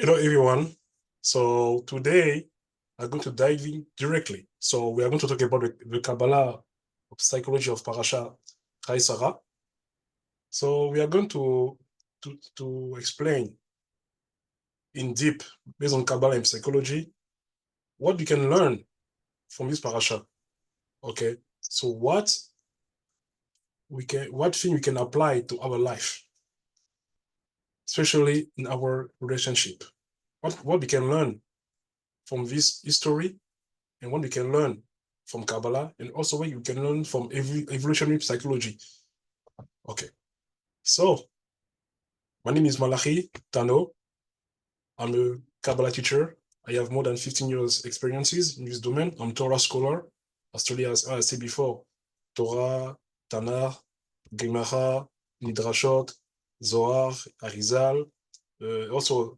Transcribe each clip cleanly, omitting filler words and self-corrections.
Hello, everyone. So today I'm going to dive in directly. So we are going to talk about the Kabbalah of psychology of Parashat Chayei. So we are going to explain in deep, based on Kabbalah and psychology, what we can learn from this parasha. Okay, so what thing we can apply to our life, especially in our relationship. What we can learn from this history, and what we can learn from Kabbalah, and also what you can learn from evolutionary psychology. Okay, so my name is Malachi Tano. I'm a Kabbalah teacher. I have more than 15 years experiences in this domain. I'm Torah scholar. As I said before, Torah, Tanakh, Gemara, Midrashot, Zohar, Arizal, also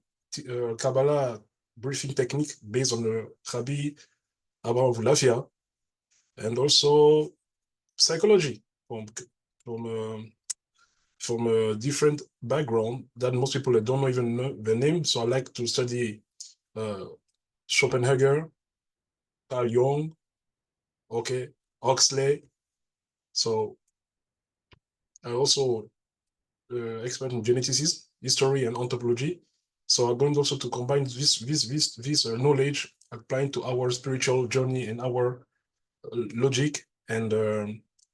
Kabbalah briefing technique based on the Rabbi Abraham Vulafia, and also psychology from a different background that most people don't even know the name. So I like to study Schopenhauer, Carl Jung, okay, Huxley. So I also expert in genetics, history, and anthropology. So I'm going also to combine this knowledge applying to our spiritual journey and our logic and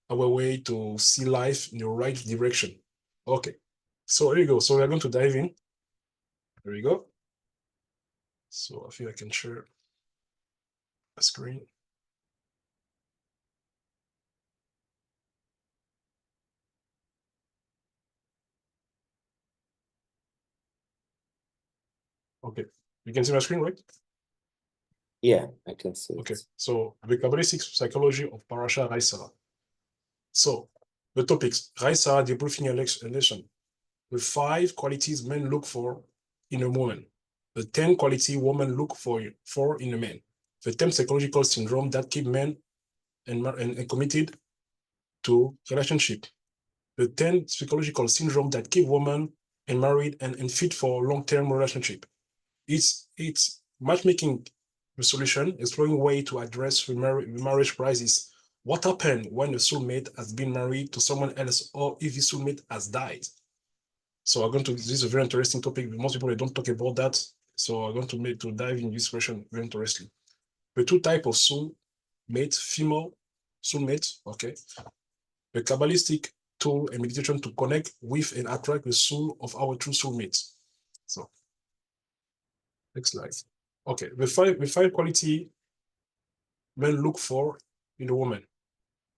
our way to see life in the right direction. Okay, so here you go. So we're going to dive in. There we go. So I think I can share a screen. Okay, you can see my screen, right? Yeah, I can see it. Okay, so the Kabbalistic psychology of Parashat Chayei. So the topics: Chayei, the briefing lesson. The 5 qualities men look for in a woman. The 10 qualities women look for in a man. The 10 psychological syndrome that keep men and committed to relationship. The 10 psychological syndrome that keep women and married and unfit for long-term relationship. It's matchmaking the solution, exploring way to address the marriage crisis. What happens when a soulmate has been married to someone else, or if the soulmate has died? So I'm going to, this is a very interesting topic. Most people don't talk about that. So I'm going to dive in this question very interesting. The 2 types of soulmate, female soulmate, okay. The Kabbalistic tool and meditation to connect with and attract the soul of our true soulmates. So, next slide. Okay, the five quality men look for in a woman.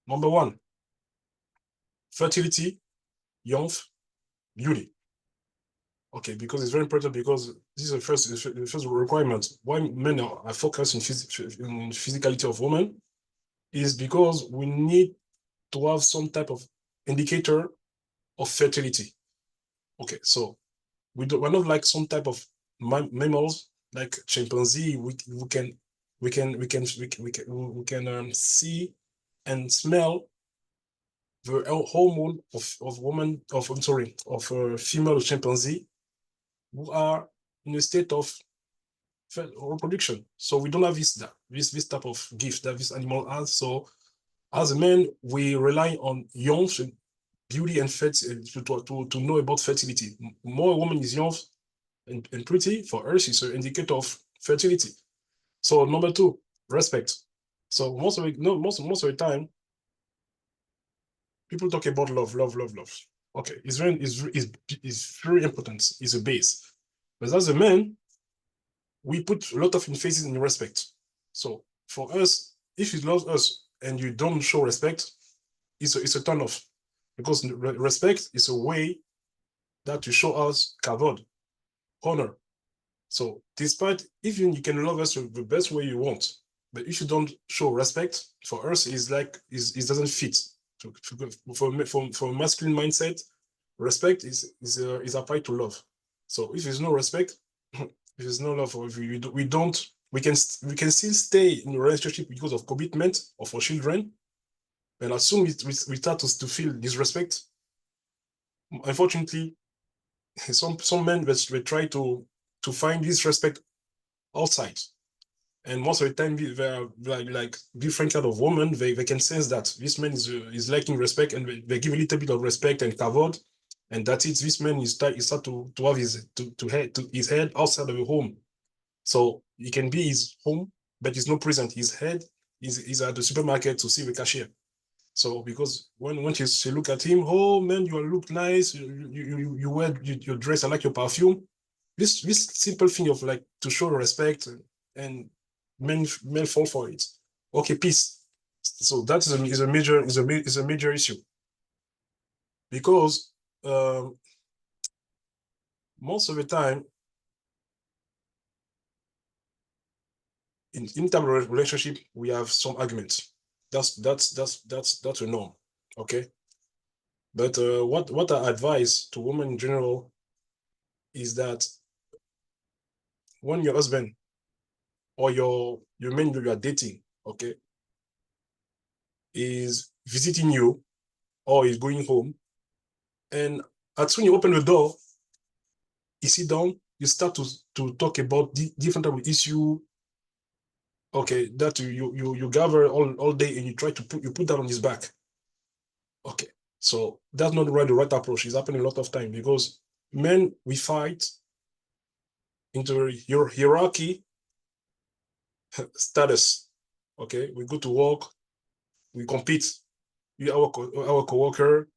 Number 1, fertility, youth, beauty. Okay, because it's very important, because this is the first requirement. Why men are focused in physicality of women is because we need to have some type of indicator of fertility. Okay, so we're not like some type of mammals like chimpanzee. We can see and smell the hormone of woman of I'm sorry of a female chimpanzee who are in a state of reproduction. So we don't have this type of gift that this animal has. So as a man, we rely on young beauty and to know about fertility. More a woman is young and pretty, for us, it's an indicator of fertility. So number 2, respect. So most of the time, people talk about love. Okay, it's very important. It's a base. But as a man, we put a lot of emphasis in respect. So for us, if you love us and you don't show respect, it's a turn off, because respect is a way that you show us kavod, honor. So despite, even you can love us the best way you want, but if you don't show respect, for us is like it doesn't fit. So for masculine mindset, respect is applied to love. So if there's no respect, if there's no love, or if we can still stay in a relationship because of commitment or for children, and as soon as we start to feel disrespect, unfortunately, some men will try to to find this respect outside. And most of the time, they're like different kind of women. They can sense that this man is lacking respect, and they give a little bit of respect and kavod, and that's it. This man is start to have his head outside of the home. So he can be his home, but he's not present. His head is at the supermarket to see the cashier. So because when she look at him, oh man, you look nice. You wear your dress. I like your perfume. This simple thing of like to show respect, and men fall for it. Okay, peace. So that is a major issue, because most of the time in terms of relationship we have some arguments. That's a norm. Okay, but what I advise to women in general is that when your husband or your man you are dating, okay, is visiting you or is going home, and as soon you open the door, you sit down, you start to talk about different type of issue, okay, that you gather all day, and you try to put that on his back. Okay, so that's not the right approach. It's happening a lot of time, because men, we fight into your hierarchy status. Okay, we go to work, we compete with our coworker,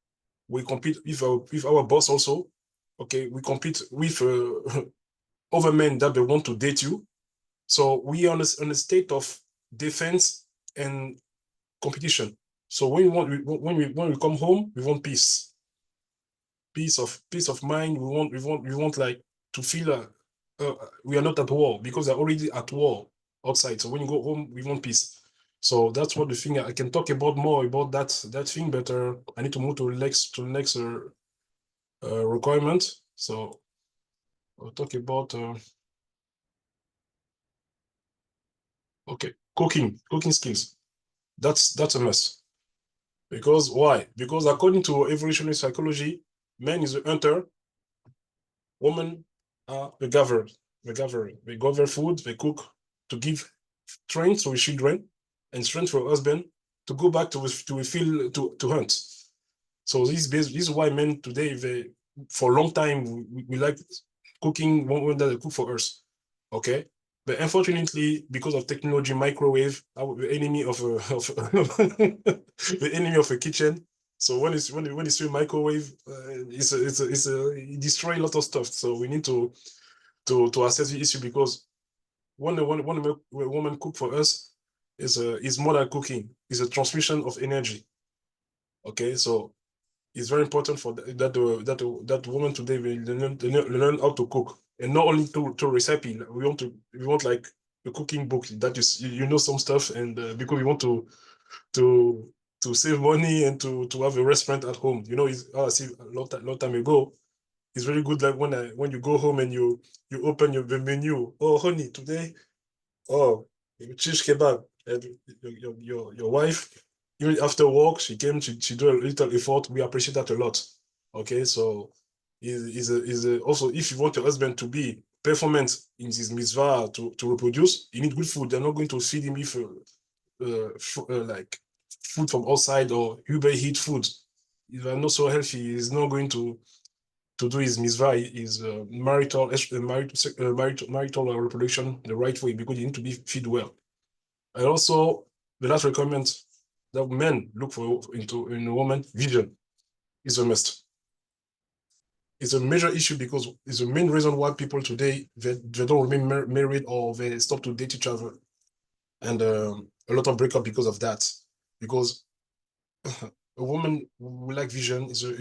we compete with our boss also. Okay, we compete with other men that they want to date you. So we are on a state of defense and competition. So when we come home, we want peace, peace of mind. We want like to feel we are not at war, because they're already at war outside. So when you go home, we want peace. So that's what the thing. I can talk about more about that thing, but I need to move to the next requirement. So I'll talk about okay, cooking skills. That's a must. Because why? Because according to evolutionary psychology, man is a hunter, women are the gatherer. They gather food, they cook to give strength to the children and strength for husband to go back to a field to hunt. So this is why men today, they for a long time we like cooking when they cook for us. Okay. But unfortunately, because of technology, microwave, the enemy of the enemy of a kitchen. So when it's in microwave, it destroys a lot of stuff. So we need to assess the issue, because when a woman cook for us is more than cooking. It's a transmission of energy. Okay, so it's very important for that woman today will learn how to cook, and not only to recipe. We want like a cooking book that you know some stuff, and because we want to save money and to have a restaurant at home. You know, I see a long time ago. It's very good, like when you go home and you open the menu. Oh, honey, today, oh, shish kebab. And your wife, even after work, she came, she do a little effort. We appreciate that a lot. Okay, so also, if you want your husband to be performant in this mitzvah to reproduce, you need good food. They're not going to feed him with like food from outside or Uber Eat food. If they're not so healthy, he's not going to do his mitzvah, his marital reproduction the right way, because you need to be feed well. And also, the last requirement that men look for in a woman, vision is a must. It's a major issue, because it's the main reason why people today they don't remain married, or they stop to date each other, and a lot of breakup because of that. Because a woman who like vision is a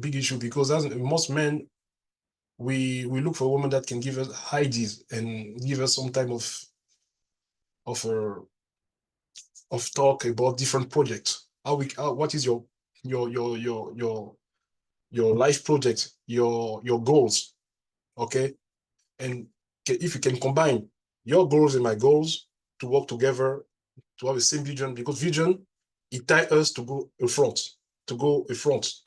big issue, because as most men, we look for a woman that can give us ideas and give us some type of uh, of talk about different projects. What is your life project, your goals, okay? And if you can combine your goals and my goals to work together, to have the same vision, because vision, it ties us to go in front, to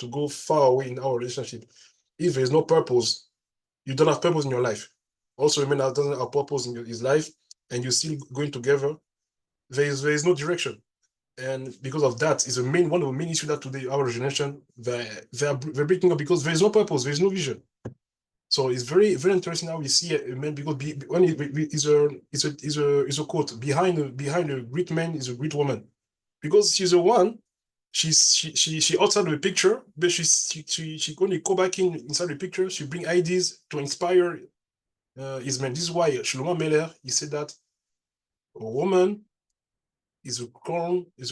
go far away in our relationship. If there's no purpose, you don't have purpose in your life. Also, a man that doesn't have purpose in his life, and you're still going together, there is no direction. And because of that, is one of the main issues that today our generation they're breaking up because there is no purpose, there is no vision. So it's very very interesting how we see a man, because when is a quote behind a great man is a great woman, because she's the one. She outside the picture, but she only go back inside the picture. She bring ideas to inspire his men. This is why Shlomo Meller, he said that a woman is a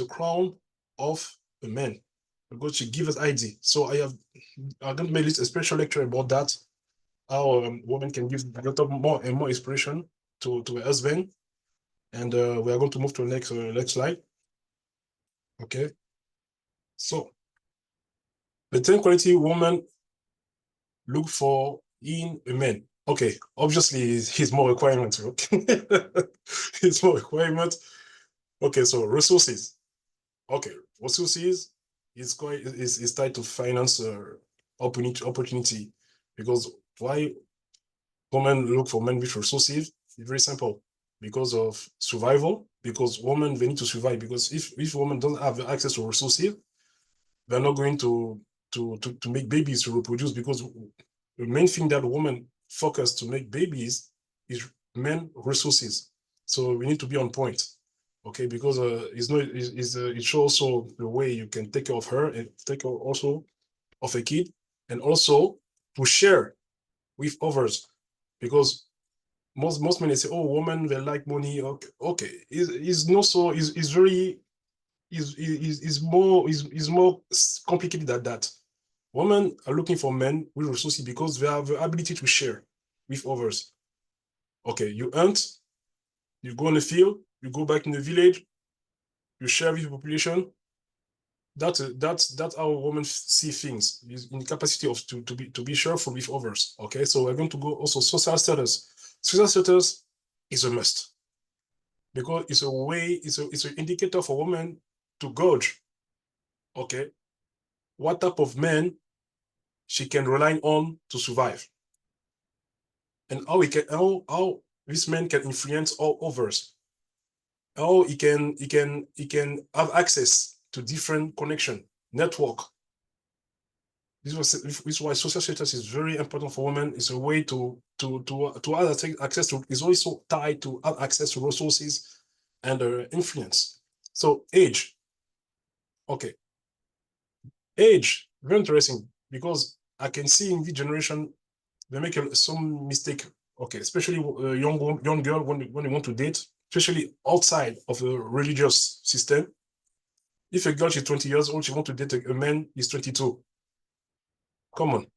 crown of a man, because she gives us idea. So I'm going to make a special lecture about that, how women can give a lot of more and more inspiration to a husband. And we are going to move to the next slide. Okay. So the 10 quality woman look for in a man. Okay, obviously he's more requirements. Okay, he's more requirements. Okay, so resources. Okay, resources is tied to finance opportunity, because why women look for men with resources? It's very simple, because of survival. Because women, they need to survive. Because if women don't have access to resources, they're not going to make babies, to reproduce, because the main thing that women focus to make babies is men resources. So we need to be on point, okay? Because it shows also the way you can take care of her and take care also of a kid, and also to share with others. Because most men, they say, oh, women, they like money. Okay, is not so, is very is more complicated than that. Women are looking for men with resources because they have the ability to share with others. Okay, you hunt, you go in the field, you go back in the village, you share with the population. That's how women see things, in the capacity of to be shareful with others. Okay, so we're going to go also social status. Social status is a must, because it's a way, it's an indicator for women to gauge, okay, what type of men she can rely on to survive, and how this man can influence all others, how he can have access to different connection network. This is why social status is very important for women. It's a way to have access to, is also tied to have access to resources and influence. So age, okay, age very interesting, because I can see in this generation they make some mistake. Okay, especially young girl, when they want to date, especially outside of a religious system. If a girl is 20 years old, she want to date a man is 22. Come on.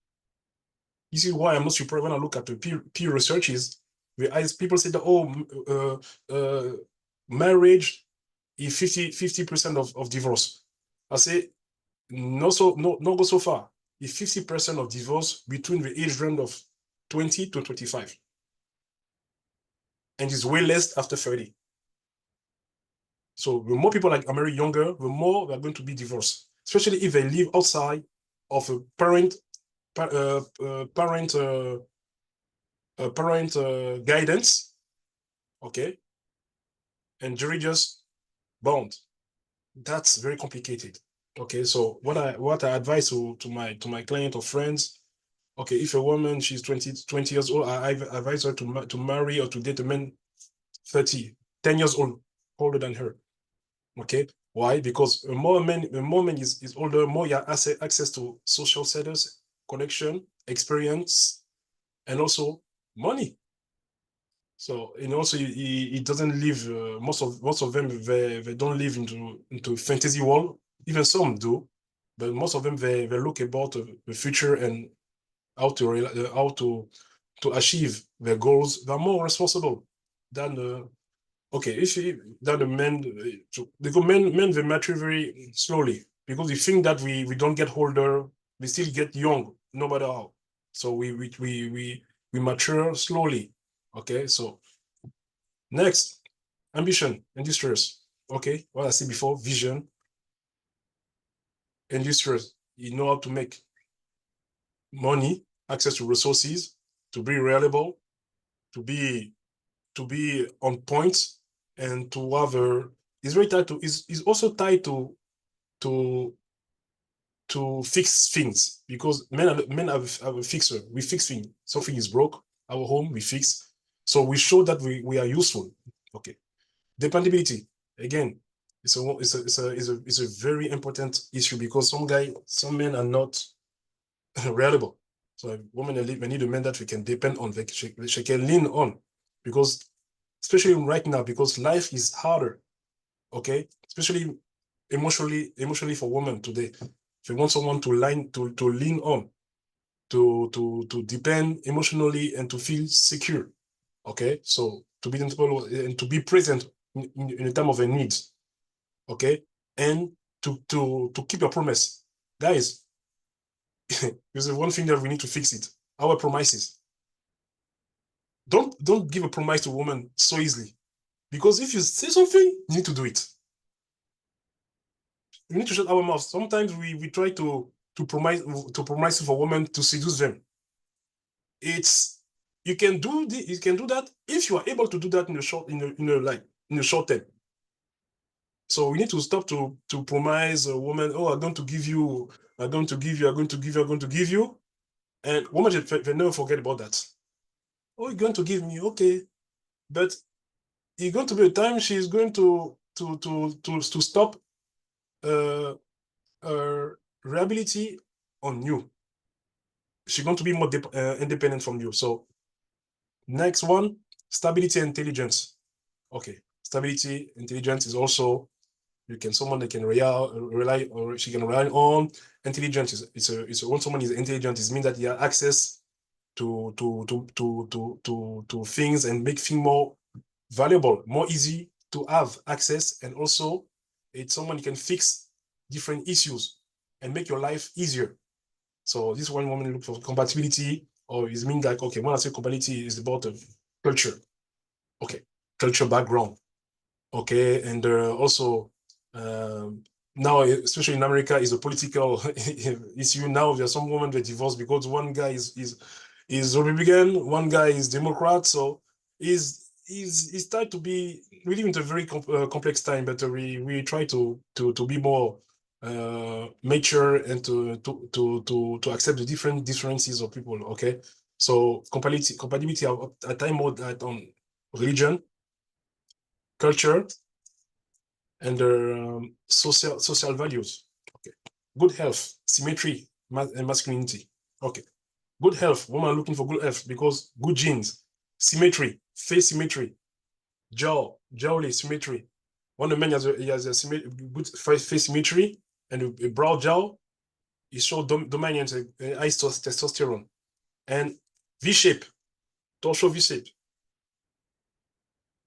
This is why I'm not surprised when I look at the peer researches. People say that, oh, marriage is 50% of divorce. I say not go so far. It's 50% of divorce between the age range of 20 to 25. And it's way less after 30. So the more people like are married younger, the more they're going to be divorced, especially if they live outside of a parent guidance, okay, and religious bond. That's very complicated. Okay, so what I advise to my client or friends, okay, if a woman, she's 20 years old, I advise her to marry or to date a man 30, 10 years old, older than her. Okay, why? Because the more man is older, more you have access to social status, connection, experience, and also money. So, and also he doesn't live, most of them, they don't live into fantasy world. Even some do, but most of them, they look about the future and how to achieve their goals. They're more responsible than okay, if you, that the men, because men they mature very slowly, because we think that we don't get older, we still get young no matter how. So we mature slowly. Okay, so next, ambition, industrious. Okay, what I said before, vision, industrious. You know how to make money, access to resources, to be reliable, to be on point, and to have a, is very tied to, is also tied to fix things, because men have a fixer. We fix things. Something is broke, our home, we fix. So we show that we are useful. Okay. Dependability, again, it's a very important issue, because some men are not reliable. So women need a man that we can depend on, they can lean on, because especially right now, because life is harder. Okay, especially emotionally for women today. If you want someone to lean on, to depend emotionally and to feel secure. Okay, so to be dependable and to be present in a time of a need. Okay, and to keep your promise, guys. There's one thing that we need to fix it: our promises. Don't give a promise to a woman so easily, because if you say something, you need to do it. We need to shut our mouths. Sometimes we try to promise for women to seduce them. You can do that if you are able to do that in a short term. So we need to stop to promise a woman, oh, I'm going to give you, I'm going to give you, I'm going to give you, I'm going to give you. And women, they never forget about that. Oh, you're going to give me, okay. But it's going to be a time she's going to stop reliability on you. She's going to be more independent from you. So next one, stability and intelligence. Okay, stability, intelligence is also, someone that can rely, or she can rely on. Intelligence is when someone is intelligent, it means that he has access to things, and make things more valuable, more easy to have access. And also it's someone who can fix different issues and make your life easier. So this one woman look for compatibility, or is mean like, okay, when I say compatibility, is about culture. Okay, culture background. Okay, and also now, especially in America, is a political issue. Now there are some women that divorce because one guy is Republican, one guy is Democrat. So is start to be, we live in a very complex time, but we try to be more mature, and to accept the differences of people. Okay, so compatibility at time more that on religion, culture, and social values. Okay, good health, symmetry, and masculinity. Okay, good health, woman looking for good health because good genes, symmetry, face symmetry, jowly symmetry. When a man has a good face symmetry and a broad jaw, he shows dominance, high testosterone. And V-shape, torso V-shape,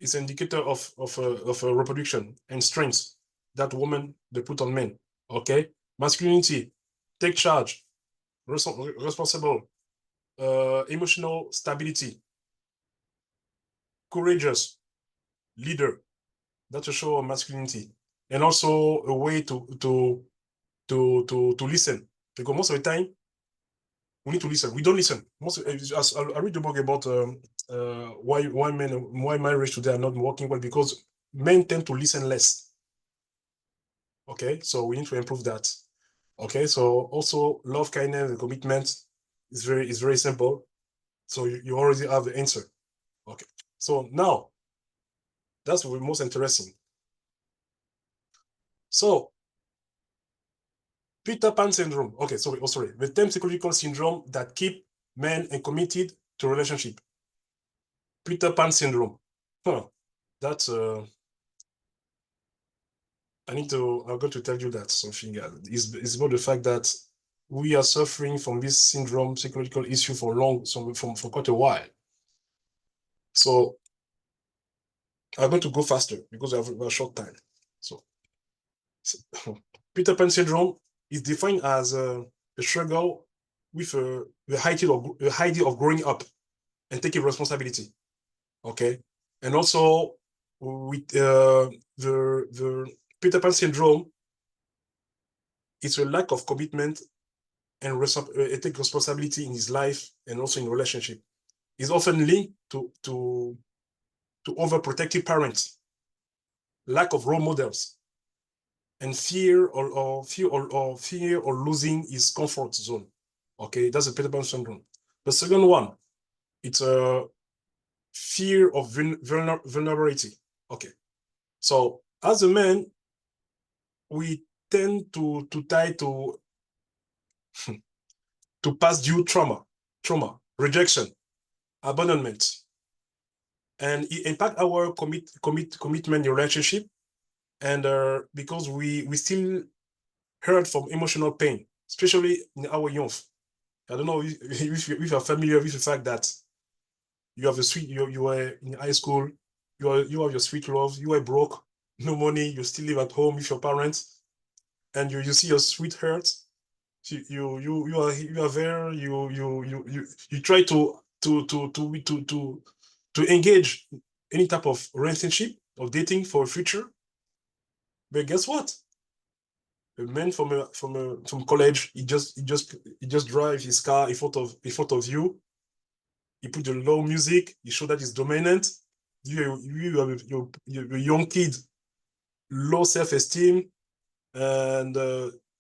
is an indicator of reproduction and strength that women they put on men. Okay, masculinity, take charge, responsible, emotional stability, courageous, leader. That's a show of masculinity, and also a way to listen, because most of the time we need to listen. We don't listen. I read the book about why marriage today are not working well, because men tend to listen less. Okay, so we need to improve that. Okay, so also love, kindness, and commitment is very simple. So you already have the answer. Okay, so now that's what most interesting. So Peter Pan syndrome. Okay, sorry, the term psychological syndrome that keep men uncommitted to relationship. Peter Pan syndrome. That's I'm going to tell you that something is about the fact that we are suffering from this syndrome, psychological issue for quite a while. So I'm going to go faster because I have a short time. So Peter Pan syndrome is defined as a struggle with the idea of growing up and taking responsibility. Okay, and also with the Peter Pan syndrome, it's a lack of commitment and take responsibility in his life and also in relationship. is often linked to overprotective parents, lack of role models, and fear or losing his comfort zone. Okay, that's a Peter Pan syndrome. The second one, it's a fear of vulnerability. Okay, so as a man, we tend to tie to past due trauma, rejection, abandonment, and it impact our commitment in relationship, and because we still hurt from emotional pain, especially in our youth. I don't know if you're familiar with the fact that you have a sweet, you are in high school, you have your sweet love, you are broke, no money, you still live at home with your parents, and you see your sweetheart, you are there, you try to engage any type of relationship or dating for a future, but guess what? A man from college, he just drives his car in front of you. He put the low music. He show that he's dominant. You are a young kid, low self-esteem, and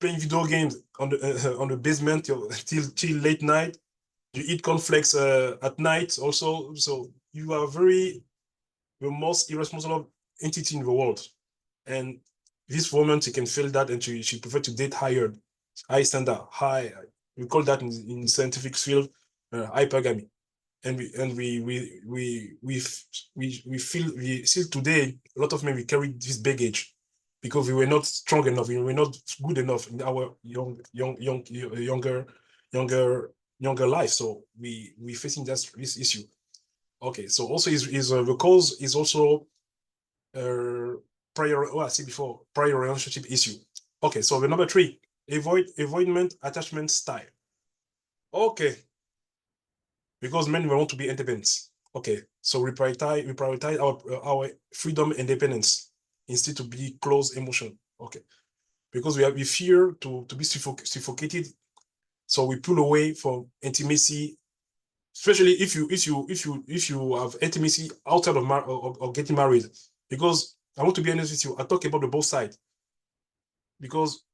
playing video games on the basement till late night. You eat cornflakes at night also. So you are the most irresponsible entity in the world. And this woman, she can feel that, and she prefer to date high standard, high. We call that in scientific field hypergamy. And we feel today a lot of men, we carry this baggage because we were not strong enough, we were not good enough in our younger life. So we facing this issue. Okay, so also is the cause is also I said before, prior relationship issue. Okay, so the number 3, avoidment attachment style. Okay, because men want to be independent. Okay, so we prioritize our freedom and independence instead to be close emotion. Okay, because we fear to be suffocated, so we pull away from intimacy, especially if you have intimacy outside of getting married. Because I want to be honest with you, I talk about the both sides, because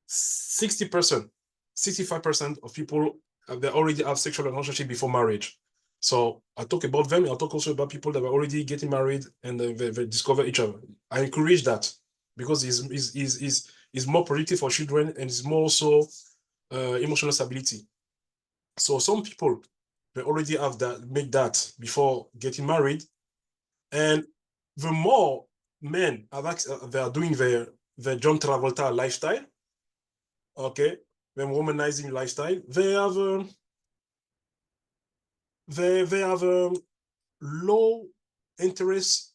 60%, 65% of people they already have sexual relationship before marriage. So I talk about them. I talk also about people that are already getting married and they discover each other. I encourage that because it's more productive for children and it's more also emotional stability. So some people they already have that, make that before getting married, and the more men they are doing their John Travolta lifestyle, okay, the womanizing lifestyle, they have low interest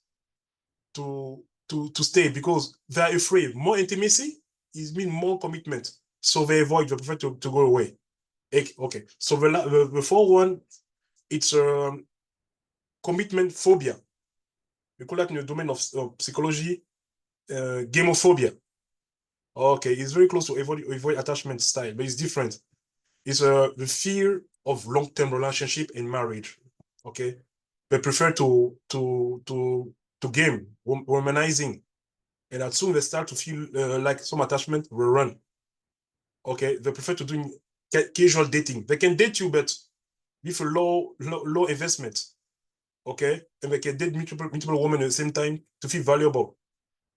to stay because they're afraid. More intimacy is mean more commitment, so they avoid. They prefer to go away. Okay, so the fourth one, it's commitment phobia. We call that in the domain of psychology, gamophobia. Okay, it's very close to avoid attachment style, but it's different. It's the fear of long-term relationship in marriage. Okay, they prefer to game, womanizing, and as soon as they start to feel like some attachment, will run. Okay, they prefer to doing casual dating. They can date you, but with a low investment. Okay, and they can date multiple women at the same time to feel valuable.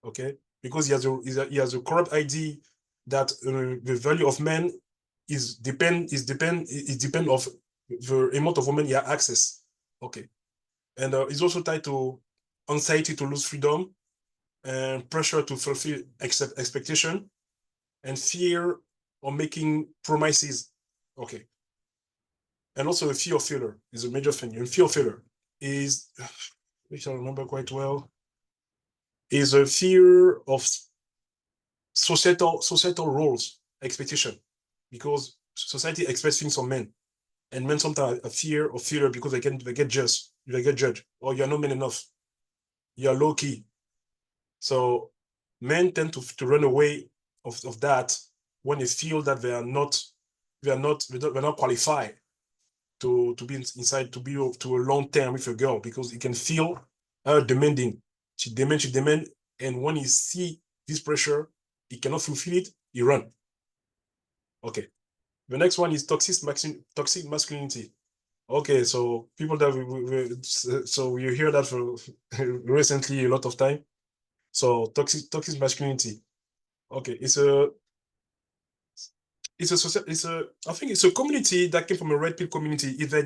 Okay, because he has a corrupt idea that the value of men is depend of the amount of women he has access. Okay, and it's also tied to anxiety to lose freedom and pressure to fulfill expectation and fear of making promises. Okay, and also a fear of failure is a major thing. And fear of failure is, which I remember quite well, is a fear of societal roles expectation, because society expects things from men, and men sometimes a fear of failure because they get judged, or you're not man enough, you're low key. So men tend to run away of that when they feel that they're not qualified. to be inside, to be to a long term with a girl, because he can feel her demanding. She demand, and when he see this pressure, he cannot fulfill it, he run. Okay. The next one is toxic masculinity. Okay, so people that so you hear that for recently a lot of time. So toxic masculinity. Okay, it's a I think it's a community that came from a red pill community. They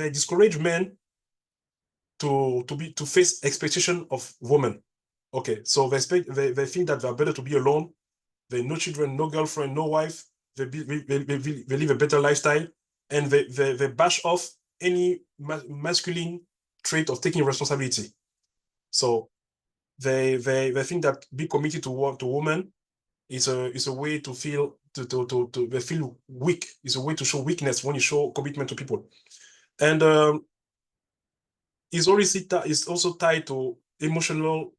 discourage men to face expectation of women. Okay, so they think that they're better to be alone. They no children, no girlfriend, no wife. They live a better lifestyle, and they bash off any masculine trait of taking responsibility. So they think that being committed to woman is a way to feel they feel weak. It's a way to show weakness when you show commitment to people, and it's also tied to emotional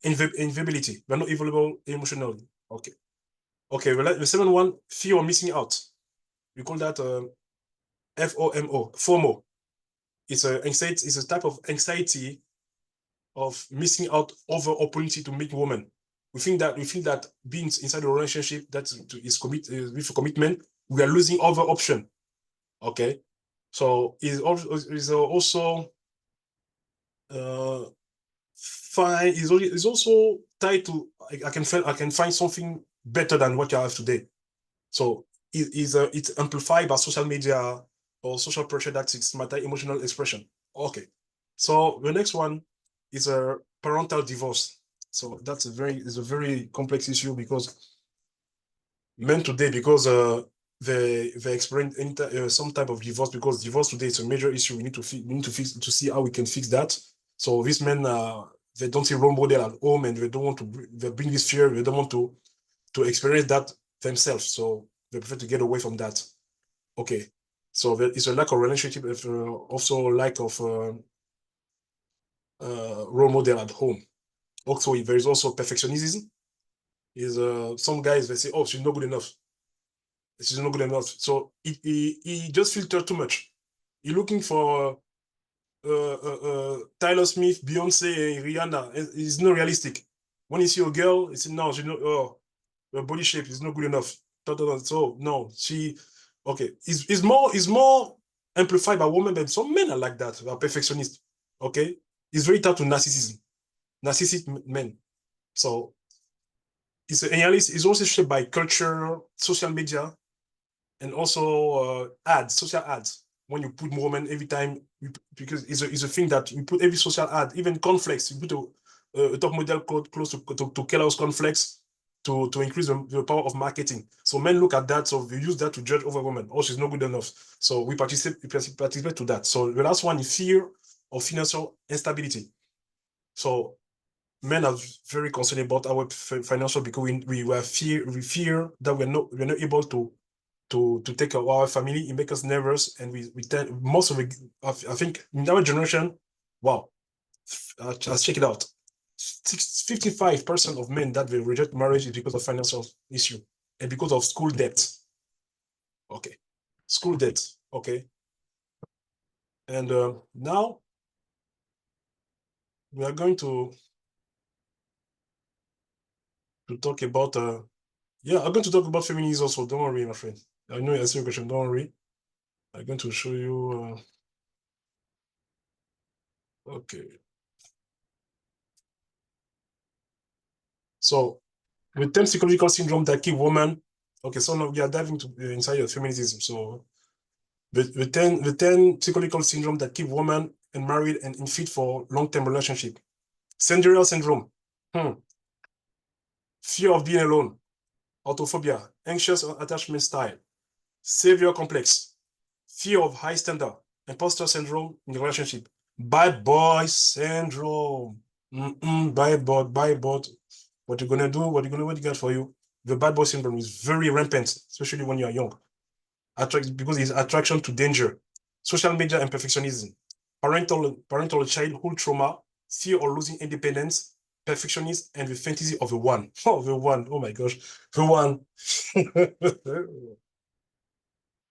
invisibility. We're not available emotionally. Okay. Okay, well, the second one, fear of missing out. We call that FOMO. It's a type of anxiety of missing out over opportunity to meet women. We feel that being inside a relationship that is with a commitment, we are losing other option. Okay, so is also fine. Is also tied to I can find something better than what you have today. So it's amplified by social media or social pressure that is matter emotional expression. Okay. So the next one is a parental divorce. So that's a very complex issue, because men today, because they experience some type of divorce, because divorce today is a major issue. We need to fix to see how we can fix that. So these men they don't see role model at home, and they don't want to they bring this fear. They don't want to experience that themselves. So they prefer to get away from that. Okay. So there is a lack of relationship, also lack of role model at home. Also, there is also perfectionism. Is some guys, they say, oh, she's not good enough. She's not good enough. So he just filter too much. You're looking for Tyler Smith, Beyonce, Rihanna. It's not realistic. When you see a girl, it's no, she know, oh, her body shape is not good enough. So no, okay. It's more amplified by women, but some men are like that, are perfectionists. Okay, it's very tough to narcissistic men. So it's also shaped by culture, social media, and also social ads. When you put women every time, because it's a thing that you put every social ad, even conflicts, you put a top model close to Kellogg's conflicts to increase the power of marketing. So men look at that, so they use that to judge over women. Oh, she's not good enough. So we participate to that. So the last one is fear of financial instability. So men are very concerned about our financial, because we fear that we're not able to take care of our family. It makes us nervous, and we tend most of it. I think in our generation, wow, just check it out. 55% of men that will reject marriage is because of financial issue and because of school debt. Okay, school debt. Okay, and now we are going to talk about yeah, I'm going to talk about feminism also. Don't worry, my friend. I know you asked your question. Don't worry. I'm going to show you. Okay. So the 10 psychological syndrome that keep women. Okay, so now we are diving inside of feminism. So the 10 psychological syndrome that keep women unmarried and unfit for long-term relationship. Cinderella syndrome. Fear of being alone. Autophobia. Anxious attachment style. Savior complex. Fear of high standard. Imposter syndrome in relationship. Bad boy syndrome. Bad boy. What you gonna do? What you got for you? The bad boy syndrome is very rampant, especially when you are young. Because it's attraction to danger. Social media and perfectionism. Parental childhood trauma, fear of losing independence, perfectionist, and the fantasy of the one. Oh, the one. Oh my gosh. The one.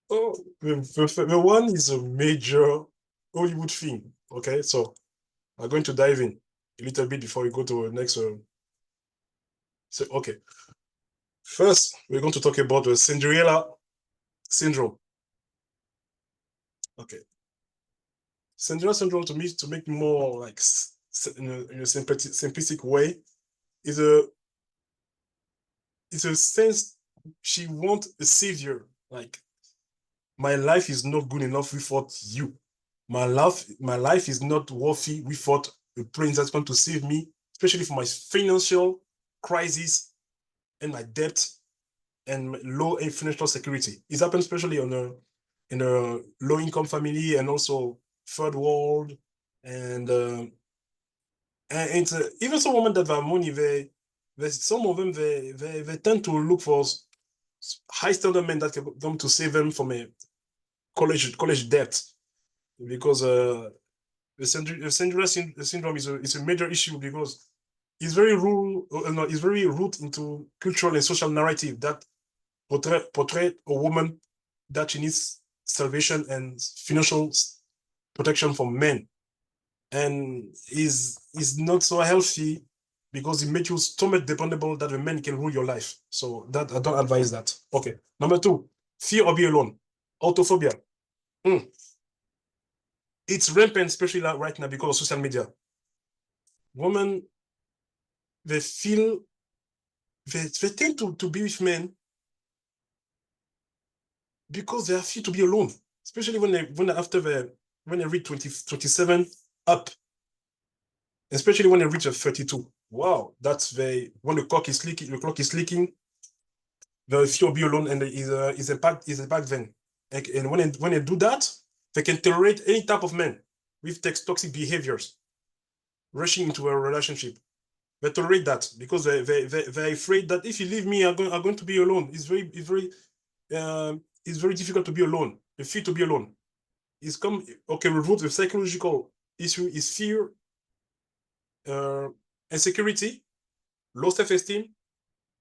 Oh, the one is a major Hollywood thing. Okay, so I'm going to dive in a little bit before we go to the next. So, okay, first we're going to talk about the Cinderella syndrome. Okay, Cinderella syndrome to me, to make more like in a simplistic way, is a sense she wants a savior. Like, my life is not good enough without you. My life is not worthy without a prince that's going to save me, especially for my financial crisis and my debt and low financial security. It happens especially in a low income family and also third world. And it's even some women that have money, some of them they tend to look for high standard men that can come to save them from a college debt, because the Cinderella syndrome is a major issue, because it's very no, it's very rooted into cultural and social narrative that portray a woman that she needs salvation and financial protection from men, and is not so healthy, because it makes you so much dependable that the man can rule your life. So that I don't advise that. Okay. Number two, fear of being alone, autophobia. It's rampant, especially right now because of social media. Women, they feel they tend to be with men because they are fear to be alone, especially when they reach 27 up, especially when they reach 32. Wow, that's when the clock is leaking, the fear of be alone, and is a back then. And when they do that, they can tolerate any type of man with toxic behaviors, rushing into a relationship. They tolerate that because they're afraid that if you leave me, I'm going to be alone. It's very difficult to be alone. The fear to be alone. Okay, root the psychological issue is fear, insecurity, low self-esteem,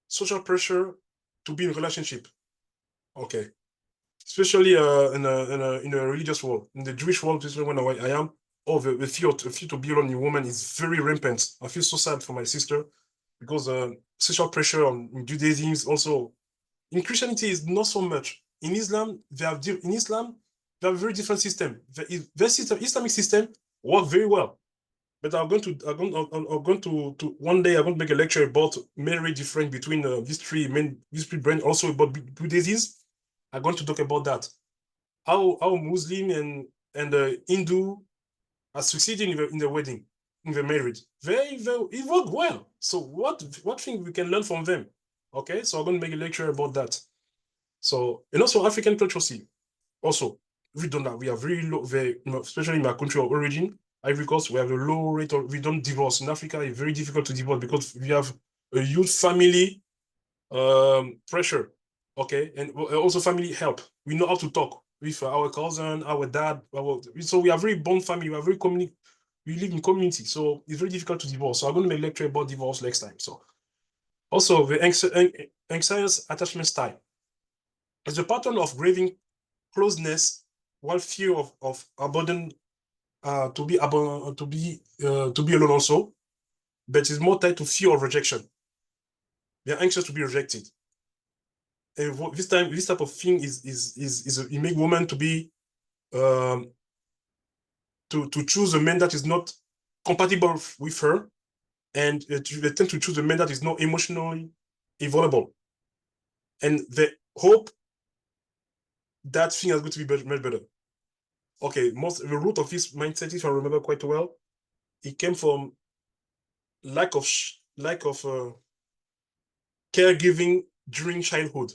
social pressure to be in a relationship. Okay. Especially in a religious world, in the Jewish world, especially when I am, the fear to be alone in woman is very rampant. I feel so sad for my sister, because social pressure in Judaism is also, in Christianity is not so much. In Islam, they have a very different system. Islamic system work very well. But I'm going to one day I'm going to make a lecture about marriage difference between these three brands, also about Buddhism. I'm going to talk about that. How Muslim and Hindu are succeeding in the wedding, in the marriage. It worked well. So what thing we can learn from them? Okay, so I'm going to make a lecture about that. So, and also African culture scene. Also, we don't have, we are very low, especially in my country of origin, Ivory Coast, we have a low rate of, we don't divorce. In Africa, it's very difficult to divorce because we have a huge family pressure. Okay, and also family help. We know how to talk with our cousin, our dad. So we are very bond family. We are very we live in community. So it's very difficult to divorce. So I'm going to make a lecture about divorce next time. So also the anxious attachment style is a pattern of craving closeness while fear of abandon, to be alone also, but it's more tied to fear of rejection. They're anxious to be rejected. And this type of thing it make women to be to choose a man that is not compatible with her, and they tend to choose a man that is not emotionally available, and they hope that thing is going to be much better. Okay, the root of this mindset, if I remember quite well, it came from lack of caregiving during childhood.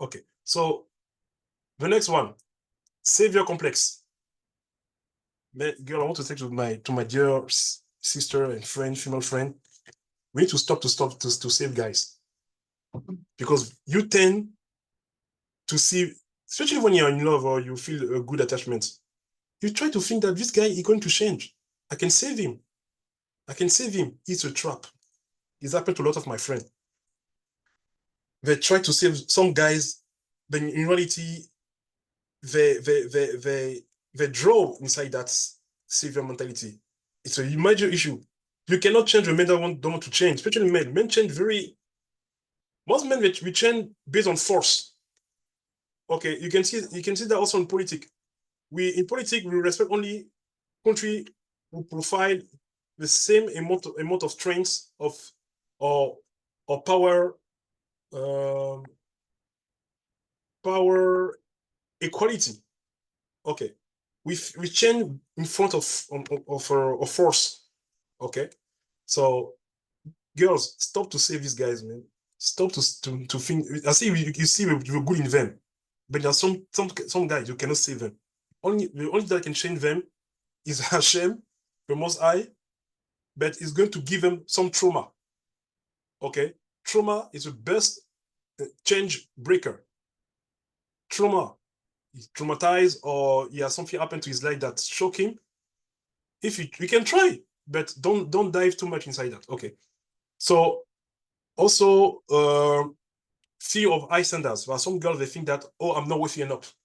Okay, so the next one, savior complex. Girl, I want to say to my dear sister and friend, female friend, we need to stop to save guys, because you tend to see, especially when you're in love or you feel a good attachment, you try to think that this guy is going to change. I can save him. I can save him. It's a trap. It's happened to a lot of my friends. They try to save some guys, but in reality, they draw inside that savior mentality. It's a major issue. You cannot change the men that don't want to change, especially men. Men change most men we change based on force. Okay, you can see that also in politics. In politics we respect only country who provide the same amount of strength or power power equality. Okay, we change in front of force. Okay, so girls, stop to save these guys, man. Stop to think. I see you see we're good in them, but there's some guys you cannot save them. The only that can change them is Hashem, the Most High, but it's going to give them some trauma. Okay, trauma is the best change breaker. Trauma, he's traumatized, or he has something happen to his life that shock him. If we can try, but don't dive too much inside that. Okay, so also fear of high standards. There are some girls, they think that, oh, I'm not worthy enough.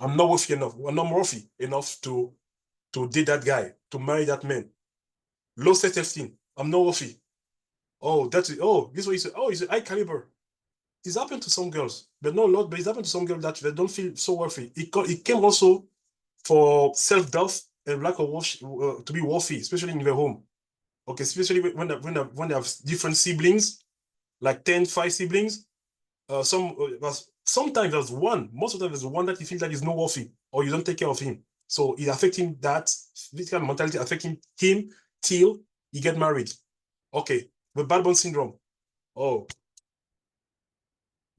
I'm not worthy enough. I'm not worthy enough to date that guy, to marry that man. Low self-esteem. I'm not worthy. Oh, that's it. Oh, this way is he's a high caliber. It's happened to some girls, but it's happened to some girls that they don't feel so worthy. It came also for self-doubt and lack of to be worthy, especially in their home. Okay, especially when they have different siblings, like 5 siblings. Sometimes there's one, most of the time there's one that you feel that is not worthy, or you don't take care of him. So it's affecting this kind of mentality affecting him till he get married. Okay, the bad bone syndrome. Oh,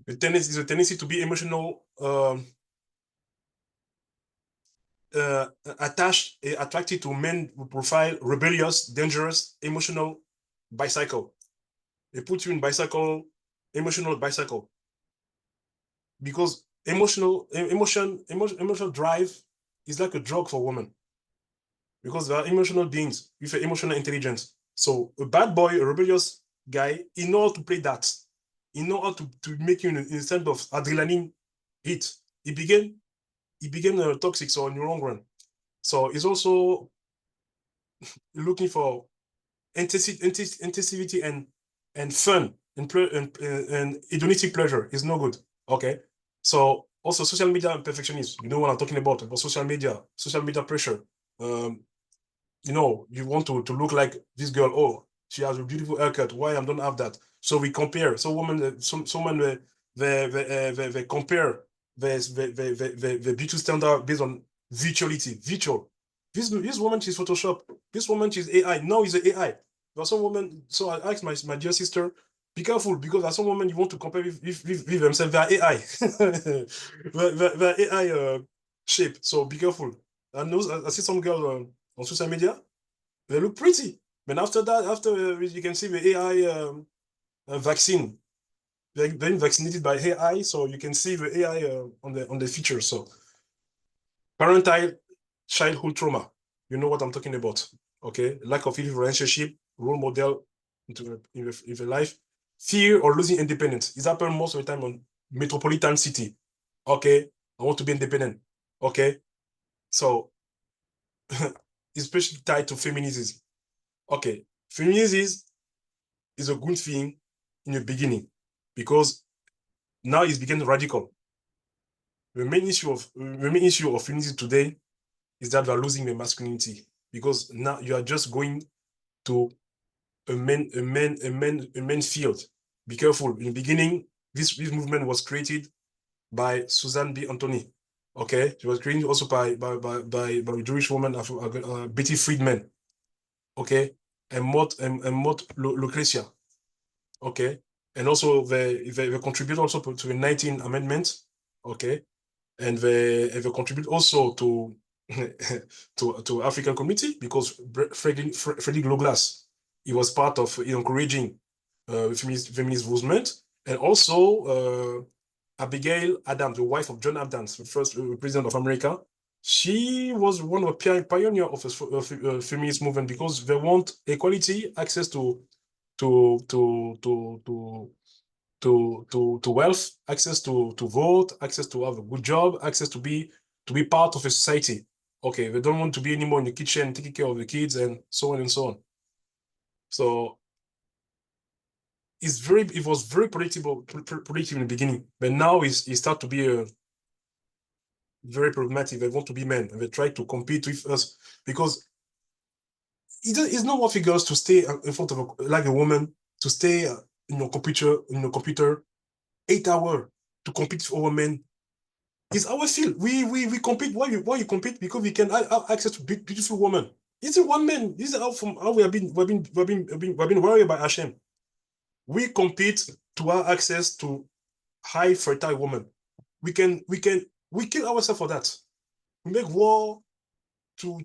the tendency to be emotional, attached, attracted to men who profile rebellious, dangerous, emotional bicycle. They put you in emotional bicycle. Because emotional drive is like a drug for women. Because they are emotional beings with emotional intelligence. So a bad boy, a rebellious guy, he knows how to play that. He knows how to make you in a sense of adrenaline hit. He became toxic, so in the long run. So he's also looking for intensity and fun and hedonistic pleasure is no good. Okay. So also social media and perfectionism. You know what I'm talking about social media pressure. You want to look like this girl. Oh, she has a beautiful haircut. Why I don't have that? So we compare. So women, someone they compare the beauty standard based on virtual. This woman, she's Photoshop. This woman, she's AI. Now is an AI. There are some women. So I asked my dear sister, be careful, because there are some women you want to compare with themselves. They are AI. they're AI shape. So be careful. I see some girls on social media. They look pretty. But after that, you can see the AI vaccine. They're being vaccinated by AI, so you can see the AI on the features. So parental childhood trauma. You know what I'm talking about. Okay, lack of relationship, role model in the life, fear or losing independence. It's happened most of the time on metropolitan city. Okay, I want to be independent. Okay, so especially tied to feminism. Okay, feminism is a good thing in the beginning because now it's becoming radical. The main issue of feminism today is that we are losing the masculinity, because now you are just going to a main field. Be careful. In the beginning, this movement was created by Susan B. Anthony. Okay, it was created also by a Jewish woman, Betty Friedman. Okay, and Maud Lucretia. Okay, and also they contribute also to the 19 amendments. Okay, and they contribute also to to African community, because Frederick Douglass, he was part of encouraging feminist movement, and also Abigail Adams, the wife of John Adams, the first president of America. She was one of the pioneers of a feminist movement, because they want equality, access to wealth, access to vote, access to have a good job, access to be part of a society. Okay, they don't want to be anymore in the kitchen taking care of the kids and so on and so on. So it was very predictable in the beginning, but now it start to be very problematic. They want to be men and they try to compete with us because it's not worth for girls to stay in front of like a woman, to stay in your computer 8 hours to compete with our men. It's our field. We compete. Why you compete? Because we can have access to beautiful women. It's a one man. This is how we have been worried by Hashem. We compete to have access to high fertile women. We kill ourselves for that. We make war to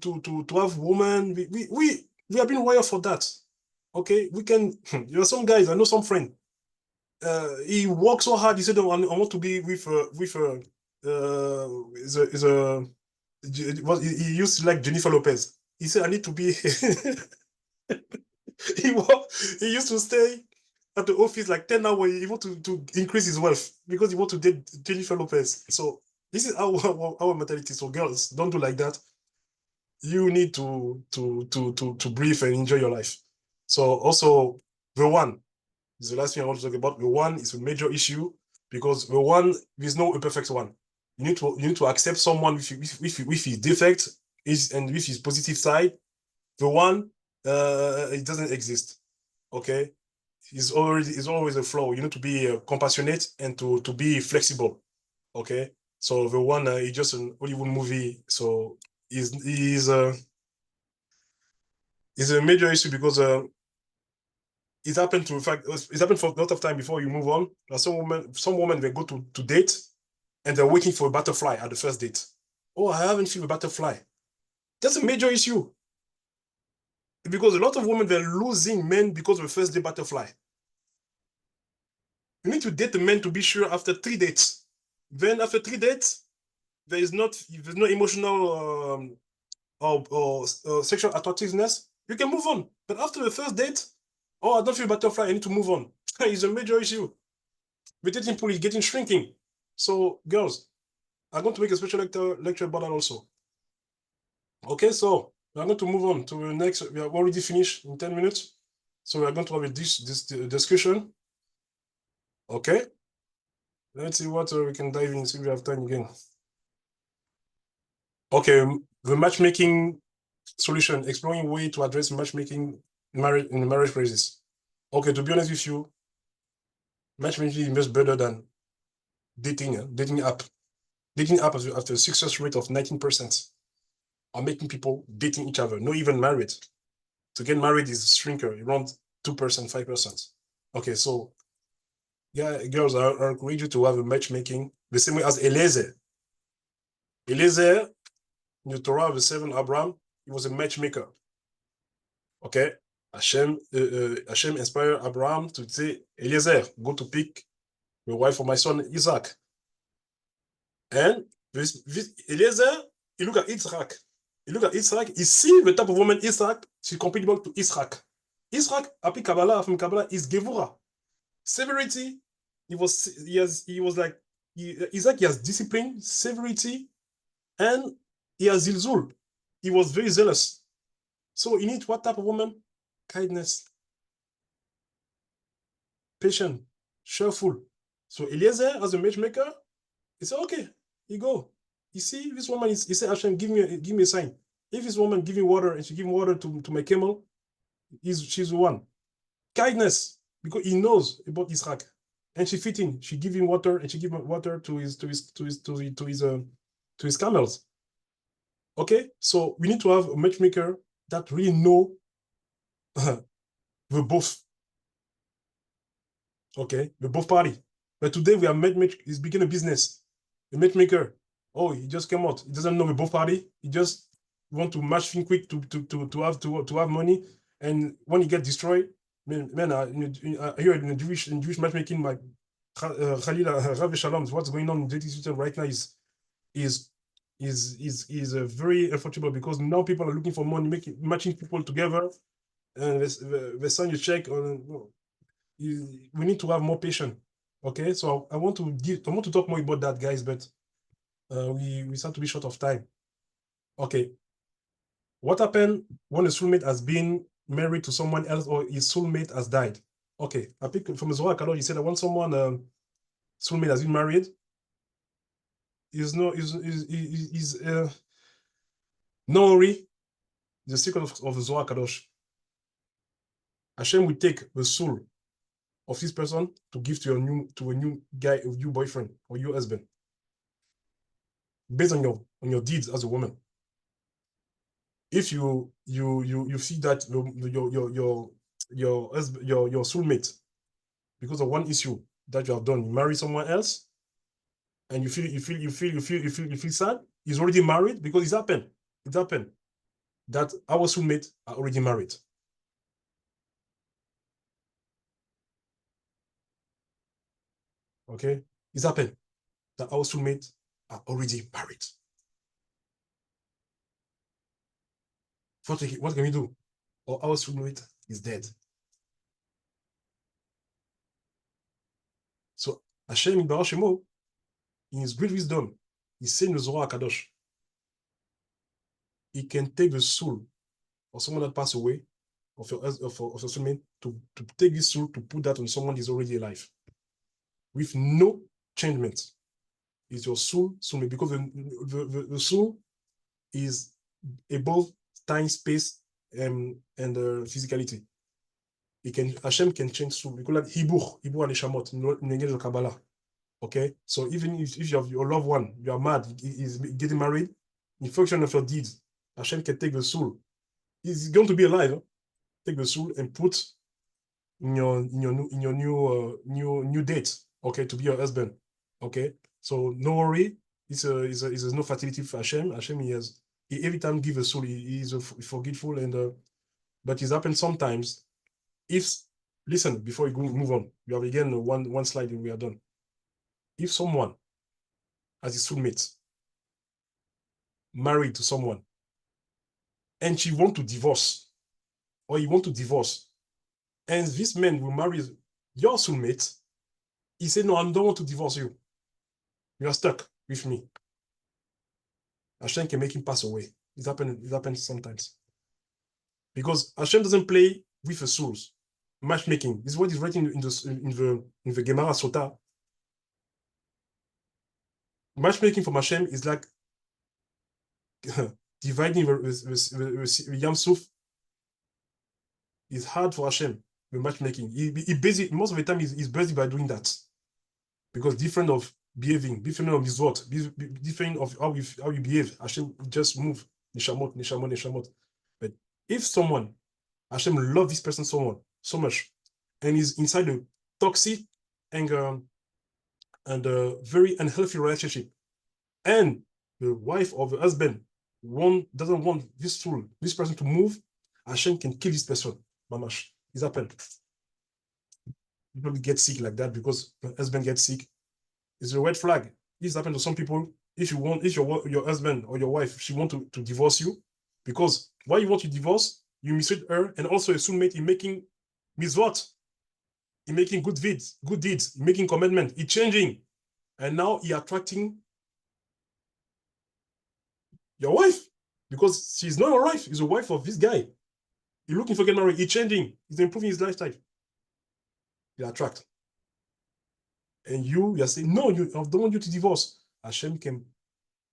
have women. We have been wired for that. Okay, we can. There are some guys. I know some friend. He works so hard. He said, I want to be with he used to like Jennifer Lopez. He said, I need to be. he used to stay at the office like 10 hours. He want to increase his wealth because he want to date Jennifer Lopez. So this is our mentality. So girls, don't do like that. You need to breathe and enjoy your life. So also the one is the last thing I want to talk about. The one is a major issue because the one is no perfect one. You need to accept someone with his defect and with his positive side. The one it doesn't exist. Okay, it's always a flaw. You need to be compassionate and to be flexible. Okay, so the one is just an Hollywood movie. So is a major issue because it happened for a lot of time before you move on. Some women they go to date and they're waiting for a butterfly at the first date. Oh, I haven't seen a butterfly. That's a major issue. Because a lot of women, they're losing men because of the first day butterfly. You need to date the man to be sure after 3 dates. Then after 3 dates, there's no emotional or sexual attractiveness. You can move on. But after the first date, oh, I don't feel butterfly, I need to move on. It's a major issue. The dating pool is getting shrinking. So girls, I'm going to make a special lecture about that also. Okay, so we're going to move on to the next. We have already finished in 10 minutes. So we're going to have this discussion. Okay. Let's see what we can dive in, see if we have time again. Okay, the matchmaking solution, exploring way to address matchmaking in the marriage crisis. Okay, to be honest with you, matchmaking is much better than dating app. Dating app has a success rate of 19%. Are making people dating each other, not even married. To get married is shrinker, around 2%, 5%. Okay, so yeah, girls, I encourage you to have a matchmaking the same way as Eliezer. Eliezer, in the Torah of the 7 Abraham, he was a matchmaker. Okay, Hashem inspired Abraham to say, Eliezer, go to pick the wife for my son Isaac. And this Eliezer, he look at Isaac. He see the type of woman Isaac, she's compatible to Isaac. Isaac, after Kabbalah, from Kabbalah, is Gevurah. Severity, Isaac, he has discipline, severity, and he has zilzul. He was very zealous. So you need what type of woman? Kindness, patient, cheerful. So Eliezer, as a matchmaker, he said, okay, you go. You see, this woman he said, Hashem, give me a sign. If this woman give me water and she give water to my camel, she's the one. Kindness, because he knows about Isaac. And she fit in. She give him water and she give him water to his camels. Okay, so we need to have a matchmaker that really know the both. Okay, the both party. But today we are matchmaker is beginning a business. The matchmaker, oh, he just came out. He doesn't know the both party. He just want to match things quick to have money. And when he get destroyed, man, here in Jewish matchmaking, my Khalil Rav Shalom, what's going on in dating system right now is very unfortunate because now people are looking for money, matching people together, and the sign you check on. We need to have more patience. Okay, so I want to talk more about that, guys, but we start to be short of time. Okay. What happened when a soulmate has been married to someone else or his soulmate has died? Okay, I pick from Zohar Kadosh, he said that when someone soulmate has been married, is no worry. The secret of the Zohar Kadosh. Hashem will take the soul of this person to give to a new guy, a new boyfriend or your husband, based on your deeds as a woman. If you see that your soulmate, because of one issue that you have done, you marry someone else, and you feel sad, he's already married, because it happened that our soulmate are already married. Okay, it's happened that our soulmate are already married. What can we do? Or our soulmate is dead. So Hashem in Baruch Shemo, in his great wisdom, he said in the Zohar Kadosh, he can take the soul of someone that passed away, of your soulmate, to take this soul to put that on someone who is already alive, with no changement. It's your soulmate, because the soul is above time, space, and physicality. Hashem can change soul. We call that Hibur and Neshamot in the language of Kabbalah. Okay, so even if you have your loved one, you are mad, is getting married, in function of your deeds, Hashem can take the soul. He's going to be alive. Huh? Take the soul and put in your new date. Okay, to be your husband. Okay, so no worry. It's no fatality for Hashem. Hashem, he every time give a soul. He is forgetful, and but it happens sometimes. Listen, before we move on, we have again one slide and we are done. If someone has a soulmate married to someone and she want to divorce, or you want to divorce, and this man will marry your soulmate, he said, no, I don't want to divorce you. You are stuck with me. Hashem can make him pass away. It happens sometimes. Because Hashem doesn't play with the souls. Matchmaking. This is what is written in the Gemara Sota. Matchmaking from Hashem is like dividing the Yam Suf. It's hard for Hashem, the matchmaking. He busy, most of the time he's busy by doing that. Because different of behaving, different of his what, different of how you behave, Hashem just move. Nishamot. But if someone, Hashem love this person so much, and is inside a toxic and a very unhealthy relationship, and the wife or the husband doesn't want this person to move, Hashem can kill this person. Mamash, it's happened. People get sick like that because the husband gets sick. It's a red flag. This happens to some people. If your husband or your wife, she want to divorce you, because why you want to divorce, you mistreat her, and also a soulmate in making mitzvot, in making good deeds, in making commitment, in changing, and now he attracting your wife, because she's not your wife, she's a wife of this guy. He's looking for getting married, he's changing, he's improving his lifestyle. You attract. And you are saying, no, I don't want you to divorce. Hashem can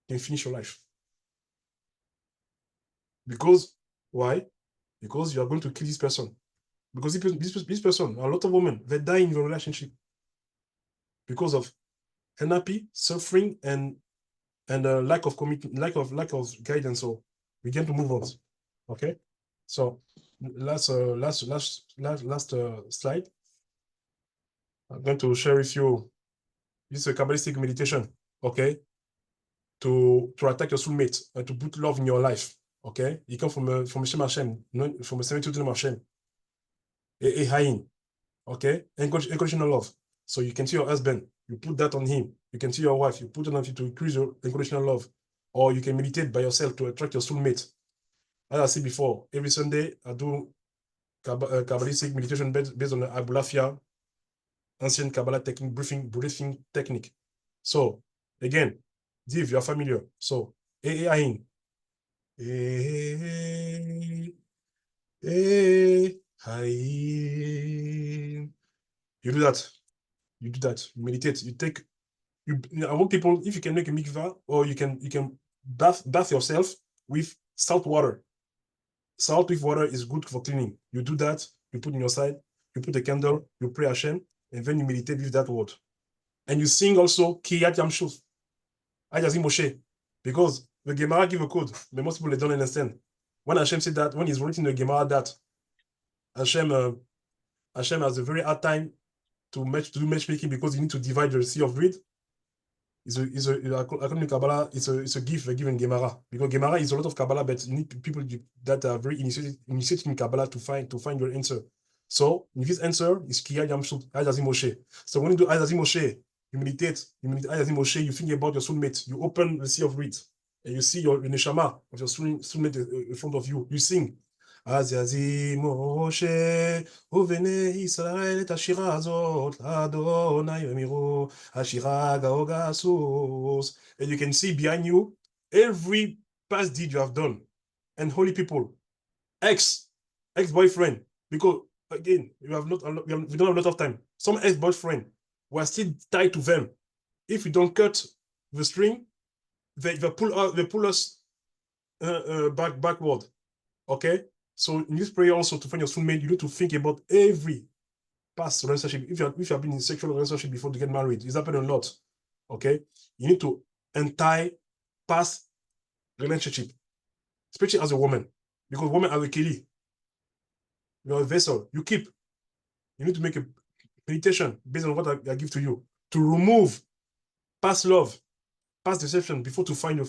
finish your life. Because, why? Because you are going to kill this person. Because this person, a lot of women, they die in your relationship because of unhappy, suffering, and lack of commitment, lack of guidance. So we get to move on. Okay. So last slide. I'm going to share with you. This is a Kabbalistic meditation. Okay. To attack your soulmate and to put love in your life. Okay. You come from Shem Hashem, from a 72 Hashem. A Hain. Okay. Unconditional love. So you can see your husband, you put that on him. You can see your wife, you put it on him to increase your unconditional love. Or you can meditate by yourself to attract your soulmate. As I said before, every Sunday I do Kabbalistic meditation based on the Abulafia ancient Kabbalah technique, breathing technique. So again, Div, you're familiar. So Ain. You do that. You do that. You meditate. You take. I want people, if you can make a mikvah, or you can bath yourself with salt water. Salt with water is good for cleaning. You do that. You put in your side. You put a candle. You pray Hashem, and then you meditate with that word. And you sing also Kiyat Yamshuf, Ayazim Moshe, because the Gemara give a code, but most people they don't understand. When Hashem said that, when he's writing the Gemara that Hashem has a very hard time to do matchmaking because you need to divide the sea of greed. According to Kabbalah, it's a gift they give in Gemara, because Gemara is a lot of Kabbalah, but you need people that are very initiated in Kabbalah to find your answer. So in this answer is Kiyat Yamshuf, Ayazim Moshe. So when you do Ayazim Moshe, you meditate Ayazim Moshe, you think about your soulmate, you open the sea of reed, and you see your neshama of your soulmate in front of you. You sing, Ayazim Moshe, Uvene Israel, et השירה הזאת, לאדוני ומירו, השירה גאוגה סוס. And you can see behind you every past deed you have done, and holy people, ex-boyfriend, because again, we don't have a lot of time. Some ex-boyfriend, we're still tied to them. If we don't cut the string, they pull us backward. Okay? So in this prayer also, to find your soulmate, you need to think about every past relationship. If you have been in a sexual relationship before to get married, it's happened a lot. Okay? You need to untie past relationship, especially as a woman, because women are a kili. You're a vessel. You need to make a meditation based on what I give to you to remove past love, past deception before to find the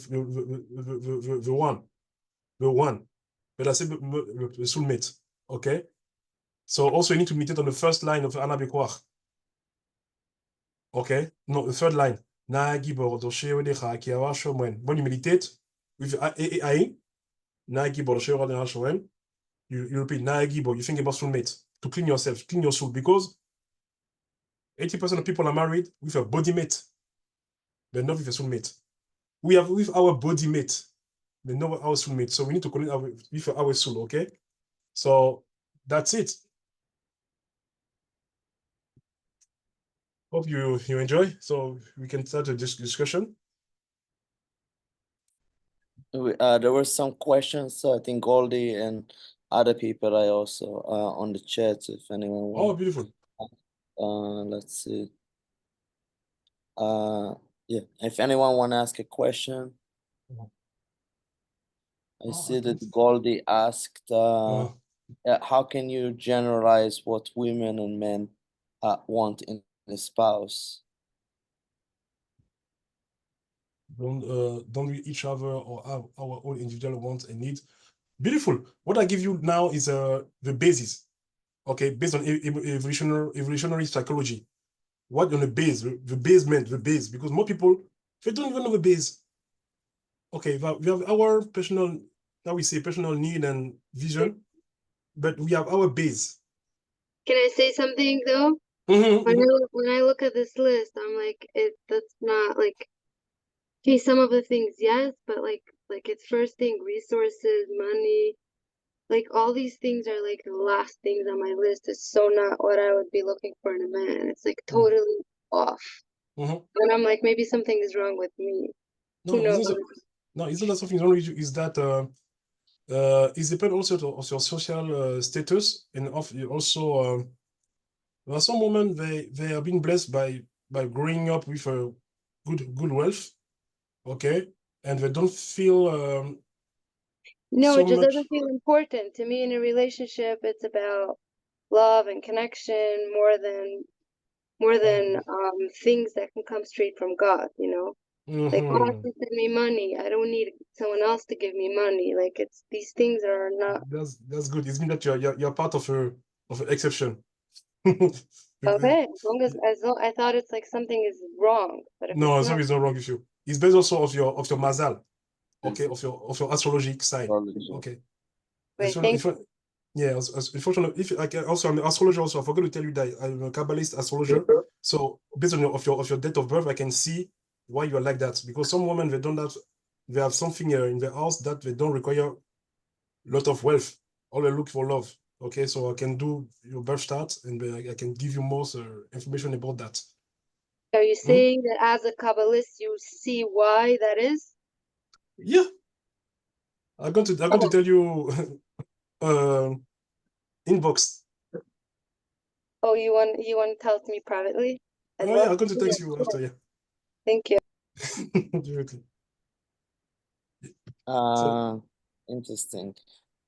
one. But I say the soulmate. Okay. So also you need to meditate on the first line of Anna Bekwach. Okay. No, the third line. When you meditate with I, you repeat, you think about soulmate to clean yourself, clean your soul, because 80% of people are married with a body mate, but not with a soulmate. We have with our body mate, but not with our soulmate. So we need to connect with our soul, okay? So that's it. Hope you enjoy. So we can start a discussion. There were some questions, so I think Goldie and other people I also on the chat, if anyone wants. Oh, beautiful. Let's see. Yeah, if anyone want to ask a question. I see that Goldie asked, how can you generalize what women and men want in a spouse? Don't we each other or have our own individual wants and needs? Beautiful. What I give you now is the basis, okay, based on evolutionary psychology. What on the base, the base, because more people, they don't even know the base. Okay, we have our personal, now we say personal need and vision, but we have our base. Can I say something though? When I look at this list, I'm like, that's not like, okay, some of the things, yes, but like it's first thing, resources, money, like all these things are like the last things on my list. Is so not what I would be looking for in a man. It's like totally off. And I'm like, maybe something is wrong with me. Who knows? Isn't that something wrong with you? Is that it depends also of your social status, and also there are some women they are being blessed by growing up with a good wealth, okay, and they don't feel no, it just doesn't feel important to me in a relationship. It's about love and connection more than things that can come straight from God, you know. Like, God has to send me money. I don't need someone else to give me money. Like, it's these things are not. That's good. It means that you're part of an exception. Okay, as long I thought it's like something is wrong, but if no, it's something is not wrong with you. It's based also of your mazal, okay, of your astrologic side. Okay. Wait, thank you. Yeah, unfortunately, if I can also, I'm an astrologer also. I forgot to tell you that I'm a Kabbalist astrologer. So based on your date of birth, I can see why you are like that. Because some women they have something in their house that they don't require a lot of wealth. All they look for love. Okay, so I can do your birth chart and I can give you more information about that. Are you saying that as a Kabbalist you see why that is? Yeah, I'm going to tell you inbox. Oh, you want to tell it to me privately? Oh yeah, I'm going to text you after. Yeah. Thank you. Interesting.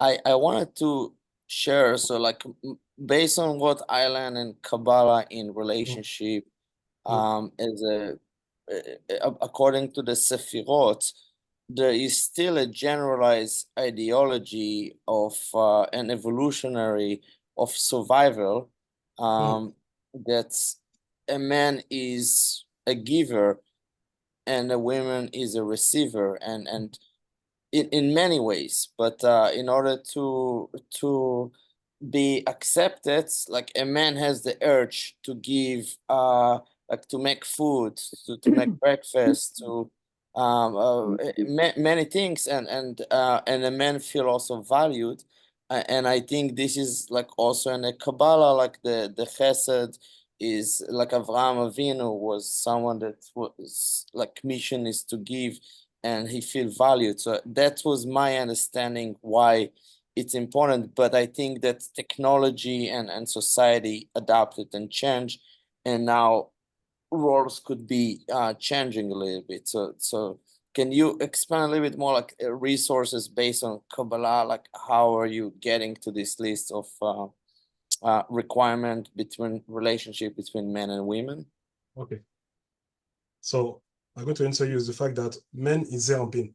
I wanted to share, so like based on what I learned in Kabbalah in relationship, as according to the Sefirot, there is still a generalized ideology of an evolutionary of survival, that a man is a giver and a woman is a receiver, and in many ways, but in order to be accepted, like a man has the urge to give, like to make food, to make breakfast, to many things, and a man feel also valued, and I think this is like also in the Kabbalah, like the Chesed is like Avraham Avinu was someone that was like mission is to give, and he feel valued. So that was my understanding why it's important. But I think that technology and society adapted and changed, and now roles could be changing a little bit. So can you expand a little bit more, like resources based on Kabbalah? Like how are you getting to this list of requirement between relationship between men and women? Okay. So I'm going to answer you is the fact that men is Zerampin.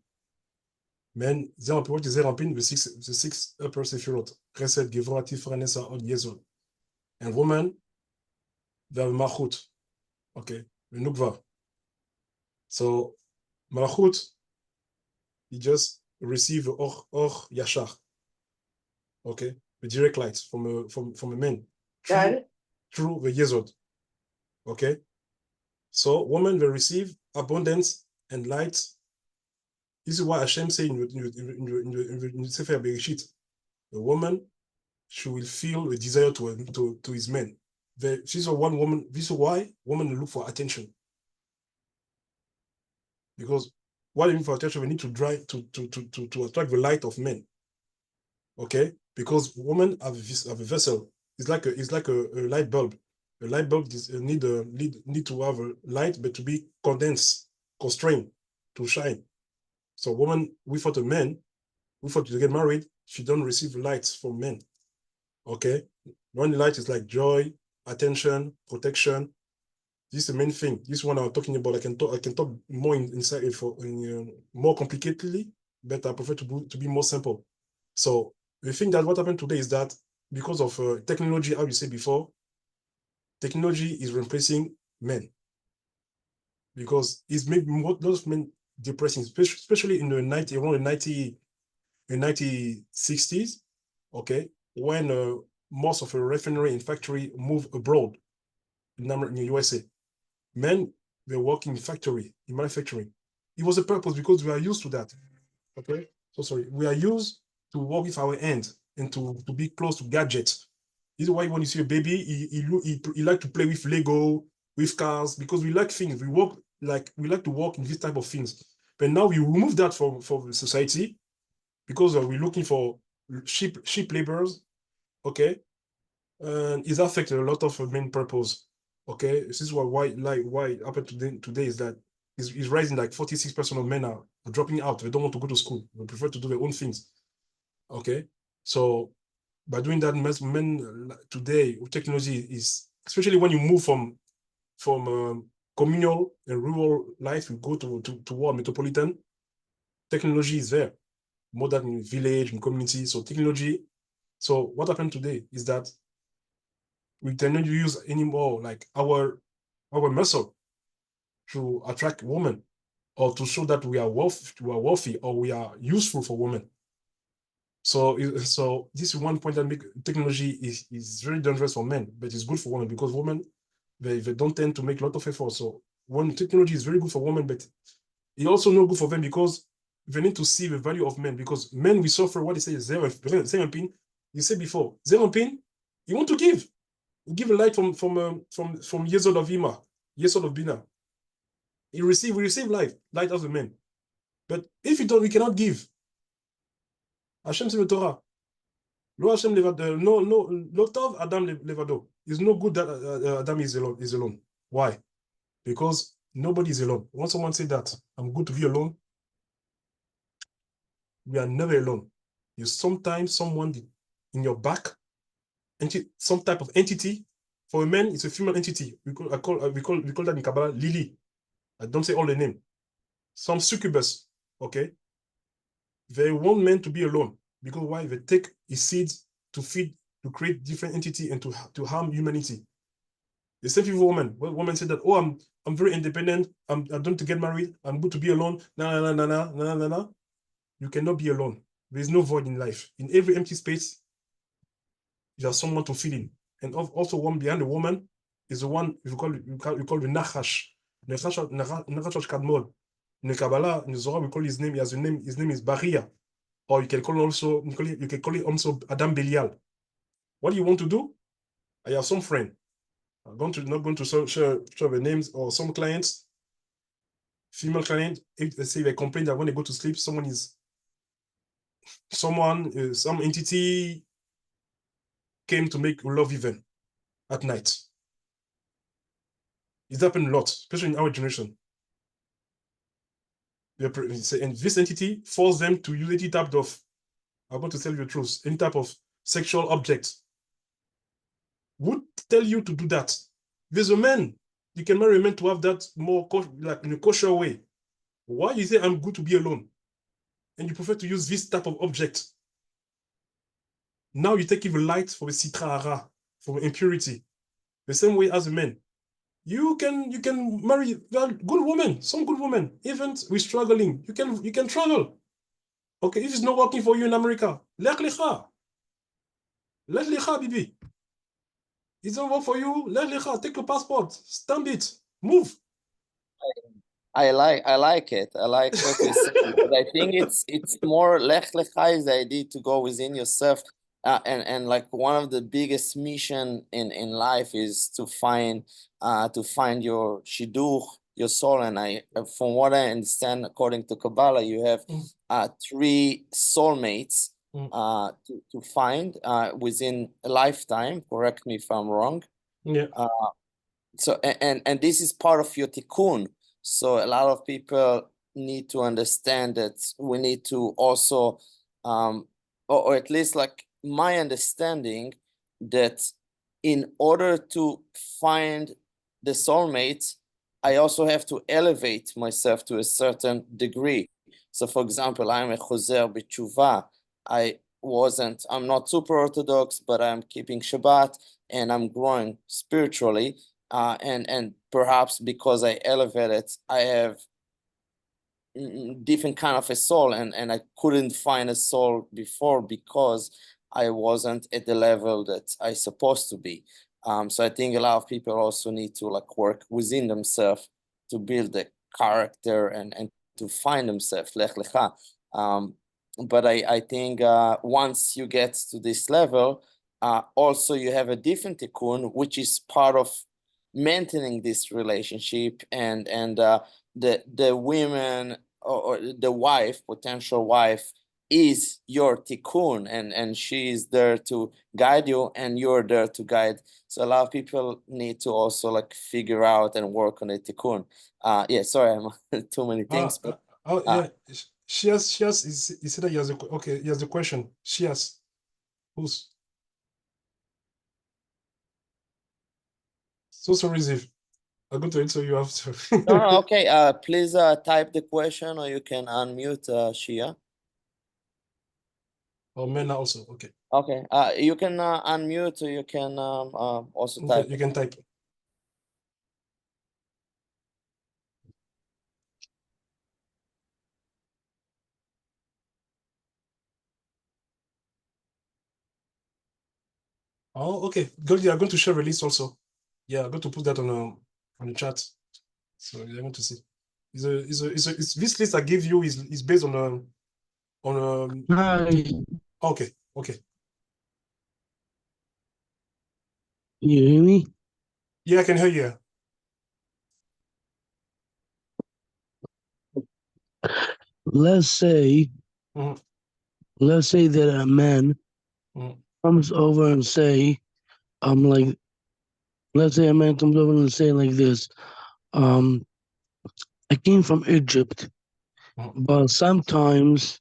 Men, Zerampin, what is Zerampin? The six upper Sefirot. Chesed, Gevurah, Tifra, Nesa, Od, Yesod. And woman, they have Malchut. Okay. The Nukva. So Malchut, he just receive Or Yashar. Okay. The direct light from a man. Through the Yesod. Okay. So woman will receive abundance and light. This is why Hashem say in the Sefer Bereshit, the woman, she will feel a desire to his man. This is why women look for attention. Because while they look for attention, we need to drive to attract the light of men. Okay? Because women have a vessel. It's like a light bulb. A light bulb need to have a light, but to be condensed, constrained, to shine. So woman, without a man, without to get married, she don't receive lights from men. Okay? One light is like joy, attention, protection. This is the main thing. This one I'm talking about. I can talk more more complicatedly, but I prefer to be more simple. So the thing that what happened today is that because of technology, how you say before, technology is replacing men because it's made those men depressing, especially in the 1960s. Okay, when most of the refinery and factory move abroad in the USA. Men were working in factory, in manufacturing. It was a purpose because we are used to that. Okay, so sorry. We are used to work with our hands and to be close to gadgets. This is why when you see a baby, he like to play with Lego, with cars, because we like things. We like to work in this type of things. But now we remove that from society because we're looking for cheap laborers. Okay, and it affects a lot of main purpose. Okay, this is why happened today is that is rising, like 46% of men are dropping out. They don't want to go to school. They prefer to do their own things. Okay, so by doing that, men today technology is, especially when you move from communal and rural life, you go to more metropolitan. Technology is there more than in village and community. So technology. So what happened today is that we cannot use anymore like our muscle to attract women or to show that we are worthy or we are useful for women. So this is one point that make technology is very dangerous for men, but it's good for women because women they don't tend to make a lot of effort. So when technology is very good for women, but it's also not good for them because they need to see the value of men, because men we suffer what they say is zero pin. You said before, zero pin, you want to give a light from years old of Ima, years old of Bina. We receive light as a man. But if you don't, we cannot give. Hashem said in the Torah, Lo Hashem levado, no tov Adam levado. It's no good that Adam is alone. Why? Because nobody is alone. Once someone said that, I'm good to be alone, we are never alone. You sometimes someone in your back, some type of entity. For a man, it's a female entity. We call that in Kabbalah Lili. I don't say all the name. Some succubus, okay? They want men to be alone because why? They take his seeds to feed, to create different entity and to harm humanity. The same thing for women. When women say that, oh, I'm very independent. I don't want to get married. I'm good to be alone. Nah. You cannot be alone. There is no void in life. In every empty space, there's someone to fill in. And also, one behind the woman is the one we call the Nachash. Nachash Kadmol. In the Kabbalah, in the Zohar, we call his name. His name is Baria. Or you can call it also Adam Belial. What do you want to do? I have some friend. I'm not going to share the names, or some clients, female client, if they say they complain that when they go to sleep, some entity came to make love event at night. It's happened a lot, especially in our generation. And this entity forced them to use any type of, I want to tell you the truth, any type of sexual object. Would tell you to do that. There's a man, you can marry a man to have that more like in a kosher way. Why you say I'm good to be alone? And you prefer to use this type of object. Now you take even light for the sitra hara, for impurity. The same way as a man. You can marry good women, some good women. Even with struggling, you can travel. Okay, if it's not working for you in America, lech lecha. Lech lecha, bibi. It doesn't work for you, lech lecha. Take your passport, stamp it, move. I like it. I like what you said. But I think it's more lech lecha is the idea to go within yourself. And like one of the biggest mission in life is to find your shidduch, your soul. And from what I understand, according to Kabbalah, you have 3 soulmates to find within a lifetime. Correct me if I'm wrong. Yeah. So and this is part of your tikkun. So a lot of people need to understand that we need to also or at least like my understanding that in order to find the soulmate, I also have to elevate myself to a certain degree. So for example, I'm a choser b'tshuva. I'm not super orthodox, but I'm keeping Shabbat and I'm growing spiritually. And perhaps because I elevated, I have different kind of a soul, and I couldn't find a soul before because I wasn't at the level that I supposed to be. So I think a lot of people also need to like work within themselves to build the character and to find themselves, lech lecha. But I think once you get to this level, also you have a different tikkun, which is part of maintaining this relationship, and the women or the wife, potential wife, is your tikkun, and she is there to guide you, and you're there to guide. So a lot of people need to also like figure out and work on the tikkun. Yeah, sorry, I'm too many things, but yeah. She has he said that he has a question. She has who's so sorry, Ziv. I'm going to answer you after. no, okay. Please type the question, or you can unmute Shia. Or men also, okay. Okay. You can unmute, or you can also type. You can type. Oh, okay. Goldie, I'm going to share a list also. Yeah, I'm going to put that on the chat. So you're going to see. This list I give you is based on Hi, okay. you hear me? Yeah, I can hear you. Let's say Mhm. that a man Mhm. comes over and say, like, let's say a man comes over and say like this, I came from Egypt, Mhm. but sometimes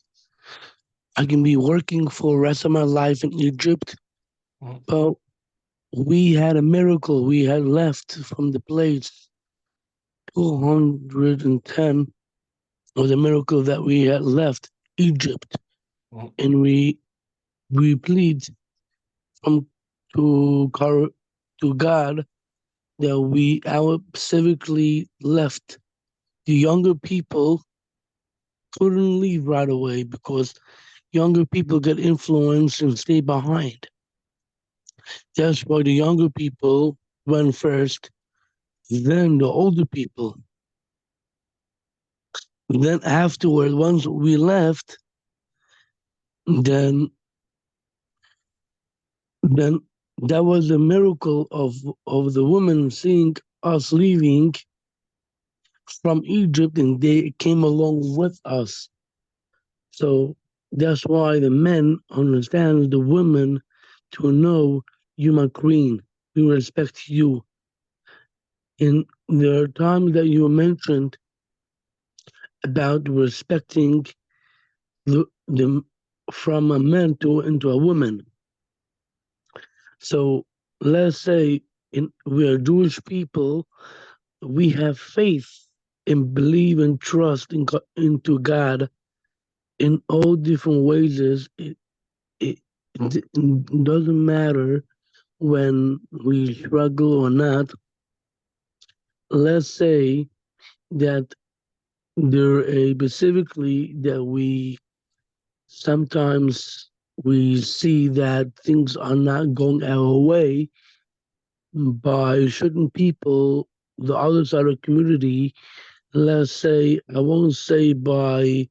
I can be working for the rest of my life in Egypt, Mhm. but we had a miracle. We had left from the place 210 was a miracle that we had left Egypt, Mhm. and we plead from to God that we our specifically left. The younger people couldn't leave right away because younger people get influenced and stay behind. That's why the younger people went first, then the older people. Then afterward, once we left, then then that was a miracle of the women seeing us leaving from Egypt, and they came along with us. So that's why the men understand the women to know you're my queen. We respect you. And there are times that you mentioned about respecting the from a man to into a woman. So let's say we are Jewish people, we have faith and believe and trust into God in all different ways. It doesn't matter when we struggle or not. Let's say that there a specifically that we sometimes we see that things are not going our way by certain people, the other side of the community. Let's say I won't say by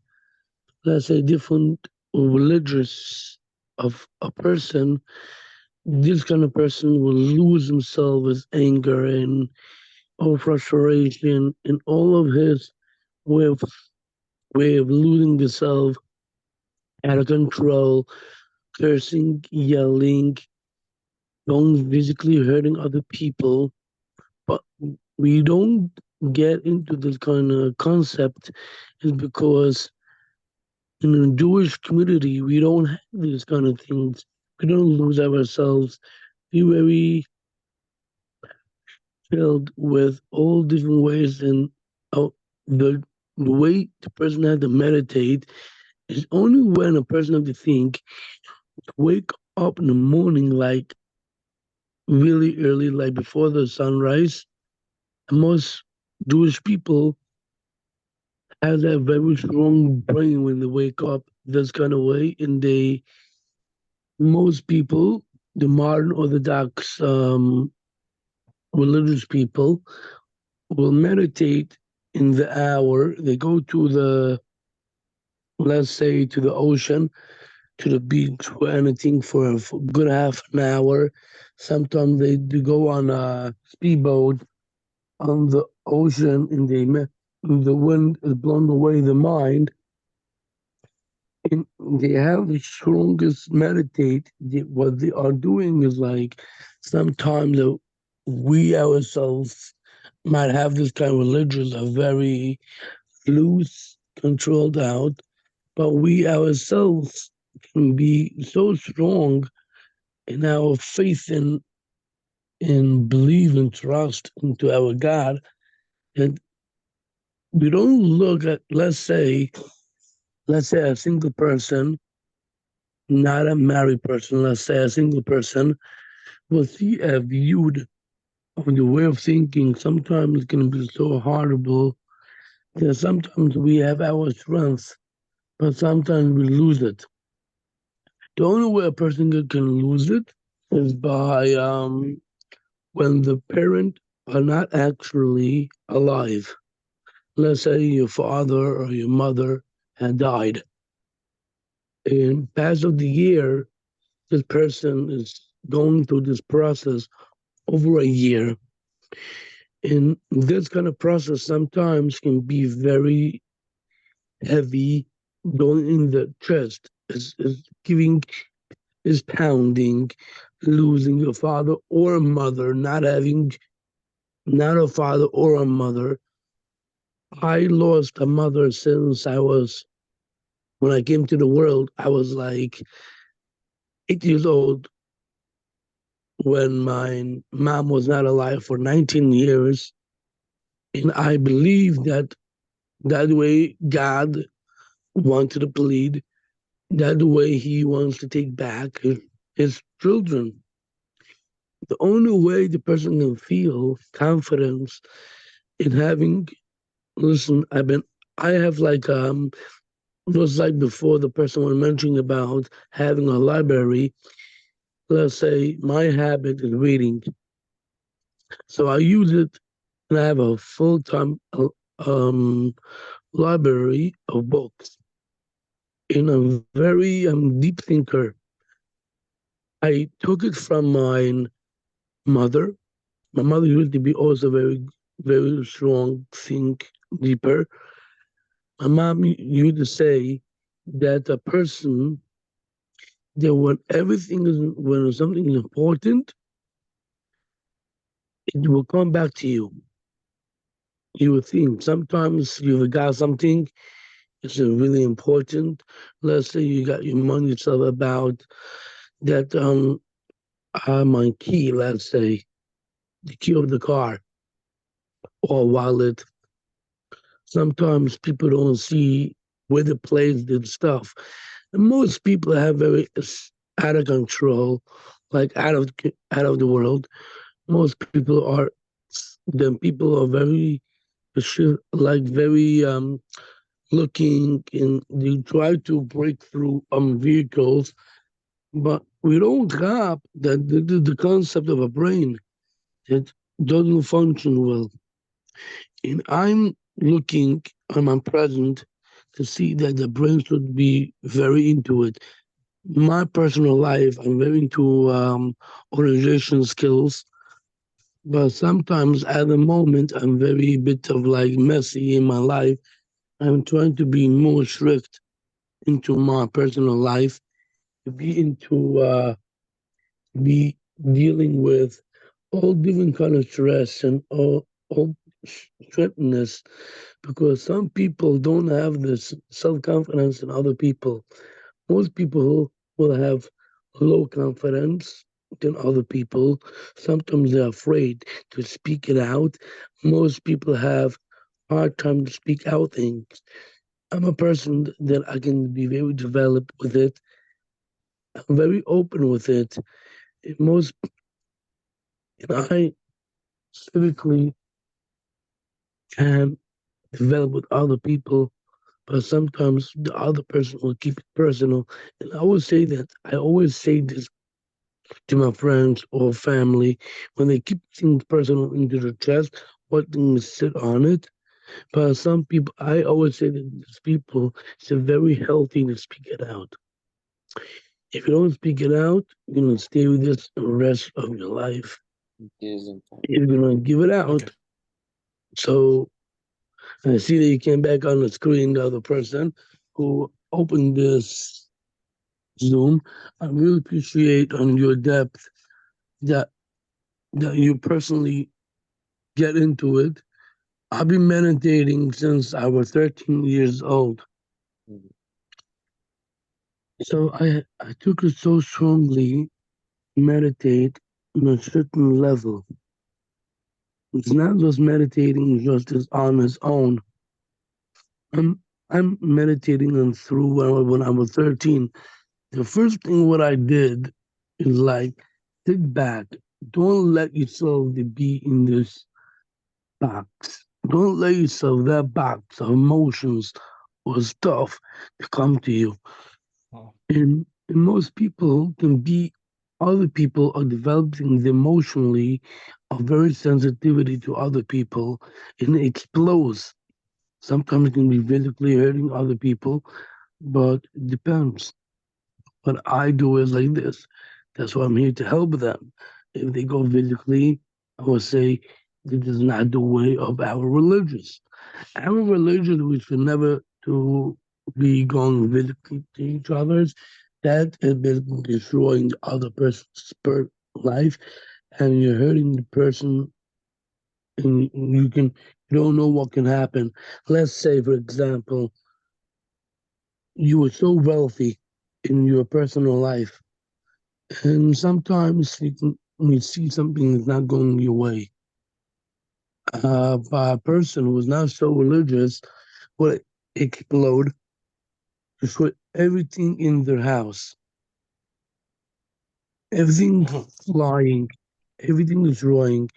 let's say different religious of a person. This kind of person will lose himself with anger and or frustration and all of his way of losing himself out of control, cursing, yelling, don't physically hurting other people. But we don't get into this kind of concept is because in the Jewish community we don't have these kind of things. We don't lose ourselves. We very filled with all different ways and uh, the way the person has to meditate is only when a person has to think, wake up in the morning like really early, like before the sunrise. And most Jewish people have that very strong brain when they wake up this kind of way, and most people, the modern Orthodox religious people, will meditate in the hour. They go to let's say, to the ocean, to the beach, or anything for a good half an hour. Sometimes they do go on a speedboat on the ocean, and the wind is blowing away the mind. And they have the strongest meditate. What they are doing is like sometimes we ourselves might have this kind of religions are very loose, controlled out, but we ourselves can be so strong in our faith and believe and trust into our God that we don't look at, let's say a single person, not a married person, let's say a single person, will see a viewed of the way of thinking. Sometimes it can be so horrible that sometimes we have our strength, but sometimes we lose it. The only way a person can lose it is by when the parent are not actually alive. Let's say your father or your mother had died. In past of the year, this person is going through this process over a year. And this kind of process sometimes can be very heavy, going in the chest, is pounding, losing a father or a mother, not having not a father or a mother. I lost a mother since when I came to the world, I was like 8 years old when my mom was not alive for 19 years. And I believe that way God wanted to plead, that way he wants to take back his children. The only way the person can feel confidence in having, listen, I have like, it was like before the person was mentioning about having a library. Let's say my habit is reading. So I use it and I have a full-time library of books. And I'm very deep thinker. I took it from my mother. My mother used to be also very, very strong, think deeper. My mom used to say that a person that when something is important, it will come back to you. You will think sometimes you forgot something, it's really important. Let's say you got your money yourself about that my key, let's say, the key of the car or wallet. Sometimes people don't see where they place their stuff. And most people have very out of control, like out of the world. Most people are then people are very like very looking and they try to break through vehicles, but we don't have the concept of a brain that doesn't function well. And I'm looking on my present to see that the brain should be very into it. My personal life, I'm very into organization skills, but sometimes at the moment I'm very bit of like messy in my life. I'm trying to be more strict into my personal life, to be into be dealing with all different kind of stress and all strictness, because some people don't have this self-confidence in other people. Most people will have low confidence than other people. Sometimes they're afraid to speak it out. Most people have hard time to speak out things. I'm a person that I can be very developed with it. I'm very open with it. Most and I specifically can develop with other people, but sometimes the other person will keep it personal. And I always say this to my friends or family when they keep things personal into their chest, what things sit on it. But some people, I always say that these people, it's very healthy to speak it out. If you don't speak it out, you're gonna stay with this the rest of your life. It is important. You're gonna give it out. Okay. So I see that you came back on the screen, the other person who opened this Zoom. I really appreciate on your depth that you personally get into it. I've been meditating since I was 13 years old. Mhm. So I took it so strongly, meditate on a certain level. It's not just meditating just as on its own. I'm I'm meditating on through when I was 13. The first thing what I did is like sit back. Don't let yourself to be in this box. Don't let yourself that box of emotions or stuff to come to you. Wow. And most people can be other people are developing emotionally a very sensitivity to other people, and it explodes. Sometimes it can be physically hurting other people, but it depends. What I do is like this. That's why I'm here to help them. If they go physically, I will say this is not the way of our religions. Our religion, we should never to be going physically to each other's. That is basically destroying the other person's life, and you're hurting the person, and you don't know what can happen. Let's say, for example, you were so wealthy in your personal life, and sometimes you see something that's not going your way. By a person who is not so religious will explode, destroy everything in their house, everything flying, everything destroying,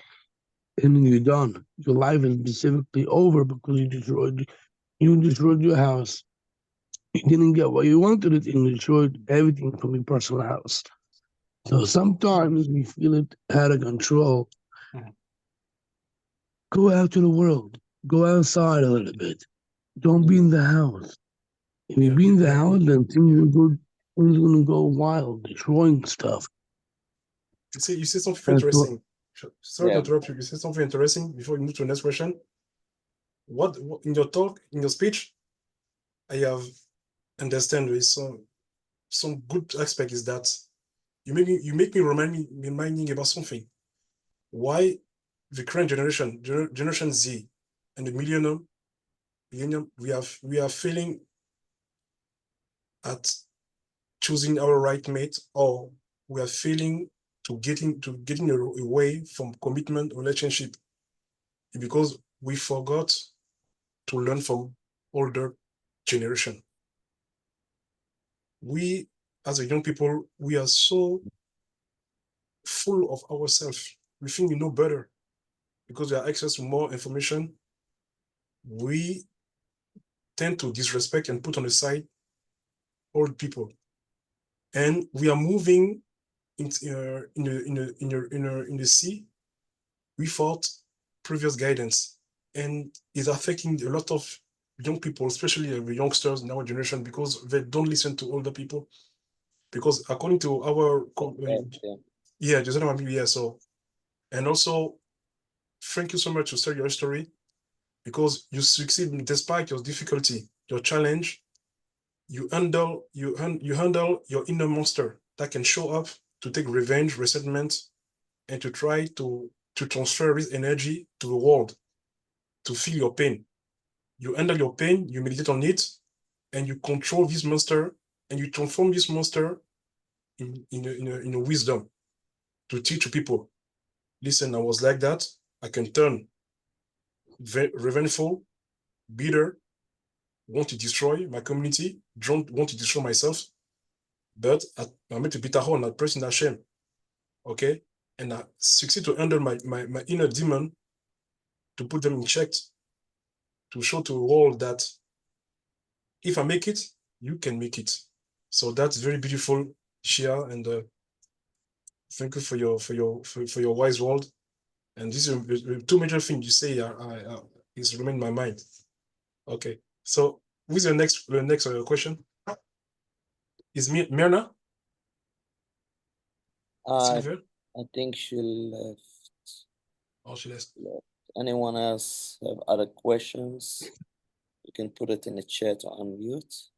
and then you're done. Your life is specifically over because you destroyed your house. You didn't get what you wanted it, and you destroyed everything from your personal house. So sometimes we feel it out of control. Go out to the world. Go outside a little bit. Don't be in the house. If you be in the house, then things gonna go wild, destroying stuff. You say something interesting. Sorry to Yeah. interrupt you. You said something interesting before we move to the next question. What in your talk, in your speech, I have understand there is some good aspect is that you make me reminding about something. Why the current generation Z and the millennium, we are failing at choosing our right mate, or we are failing to getting away from commitment relationship because we forgot to learn from older generation. We, as a young people, we are so full of ourselves. We think we know better because we have access to more information. We tend to disrespect and put on the side old people, and we are moving in the sea without previous guidance, and is affecting a lot of young people, especially the youngsters in our generation, because they don't listen to older people. Because according to our so, and also thank you so much to share your story, because you succeed despite your difficulty, your challenge. You handle your inner monster that can show up to take revenge, resentment, and to try to transfer this energy to the world, to feel your pain. You handle your pain, you meditate on it, and you control this monster, and you transform this monster in a wisdom to teach people. Listen, I was like that. I can turn revengeful, bitter, want to destroy my community, don't want to destroy myself, but I'm meant to be tahon, not person Hashem. Okay? And I succeed to handle my inner demon, to put them in check, to show to the world that if I make it, you can make it. So that's very beautiful, Shia, and thank you for your wise word. And these are two major things you say is remain in my mind. Okay, so who's the next question? Is Myrna? I think she left. Oh, she left. Anyone else have other questions? You can put it in the chat or unmute.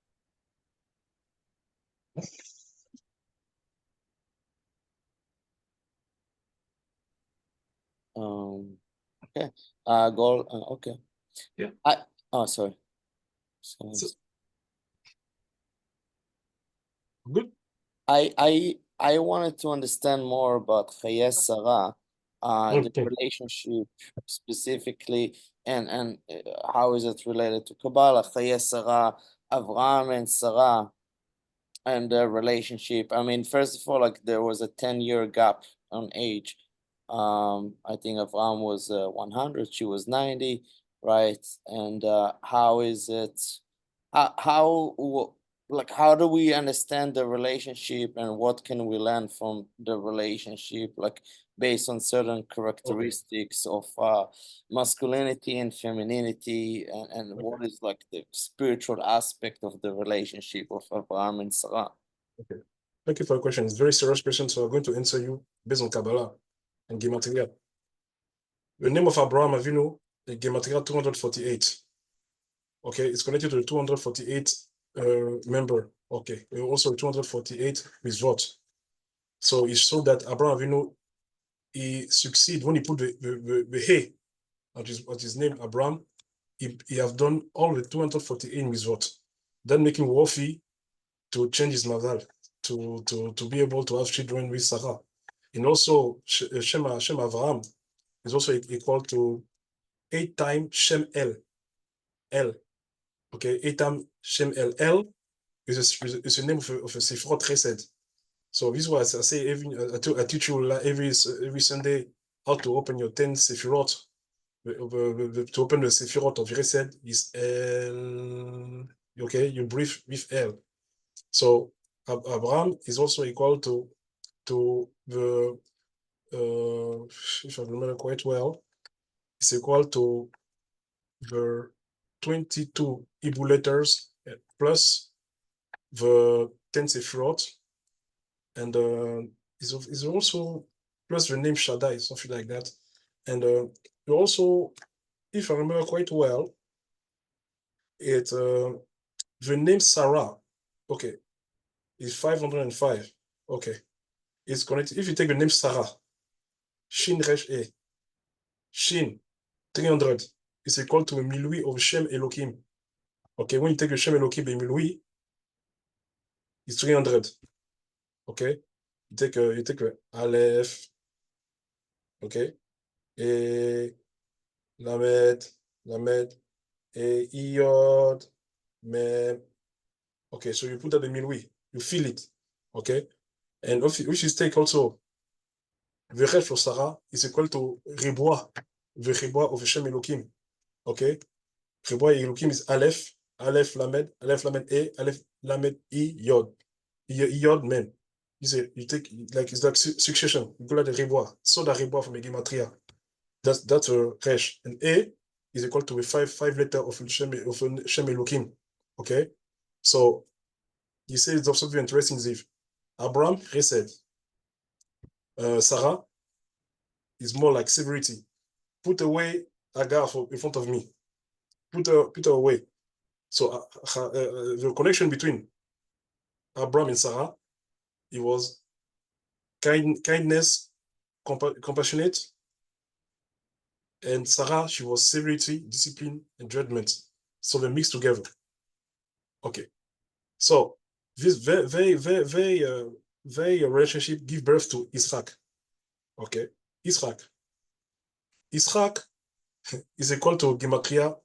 Okay. Okay. Yeah. Sorry. Good. I wanted to understand more about Chayei Sarah, the relationship specifically, and how is it related to Kabbalah, Chayei Sarah, Avraham and Sarah, and their relationship. I mean, first of all, like there was a 10-year gap on age. I think Avraham was 100, she was 90, right? And how is it? like how do we understand the relationship and what can we learn from the relationship, like based on certain characteristics of masculinity and femininity, and what is like the spiritual aspect of the relationship of Abraham and Sarah? Okay. Thank you for your question. It's a very serious question, so I'm going to answer you based on Kabbalah and Gematria. The name of Abraham Avinu is Gematria 248. Okay, it's connected to the 248 member. Okay, also 248 mitzvot. So it showed that Abraham Avinu, he succeed when he put the he at his name Abraham. He have done all the 248 mitzvot. Then making worthy to change his mazal, to be able to have children with Sarah. And also Shem Avraham is also equal to 8 times Shem El. Okay, 8 times Shem El is a name of a Sifrot Chesed. So this was I say I teach you every Sunday how to open your 10 Sefirot. To open the Sefirot of Chesed is El. Okay, you breathe with El. So Abraham is also equal to the if I remember quite well, it's equal to the 22 Hebrew letters plus the 10 Sefirot, and is also plus the name Shaddai, something like that. And you also, if I remember quite well, it the name Sarah, okay, is 505. Okay, it's connected. If you take the name Sarah, Shin Resh E, Shin 300 is equal to a milui of Shem Elohim. Okay, when you take the Shem Elohim by milui, it's 300. Okay, you take a Aleph. Okay, et Lamed, et Iod, Mem. Okay, so you put that the milui, you feel it. Okay, and if you take also the Resh for Sarah is equal to Ribois, the Ribois of Shem Elohim. Okay, Ribois Elohim is Aleph, Lamed, E, Aleph, Lamed, I, Yod. Yod, Mem. You take, like, it's like succession. You go like the Ribois. So the Ribois from the Gematria. That's a Resh. And A is equal to a five letter of Shem Elohim. Okay? So, you say it's also very interesting, Ziv. Abraham, Chesed. Sarah is more like severity. Put away Agar in front of me. Put her away. So the connection between Abraham and Sarah, it was kindness, compassionate, and Sarah, she was severity, discipline, and judgment. So they mixed together. Okay. So this very relationship give birth to Israq. Okay. Israq is equal to Gematria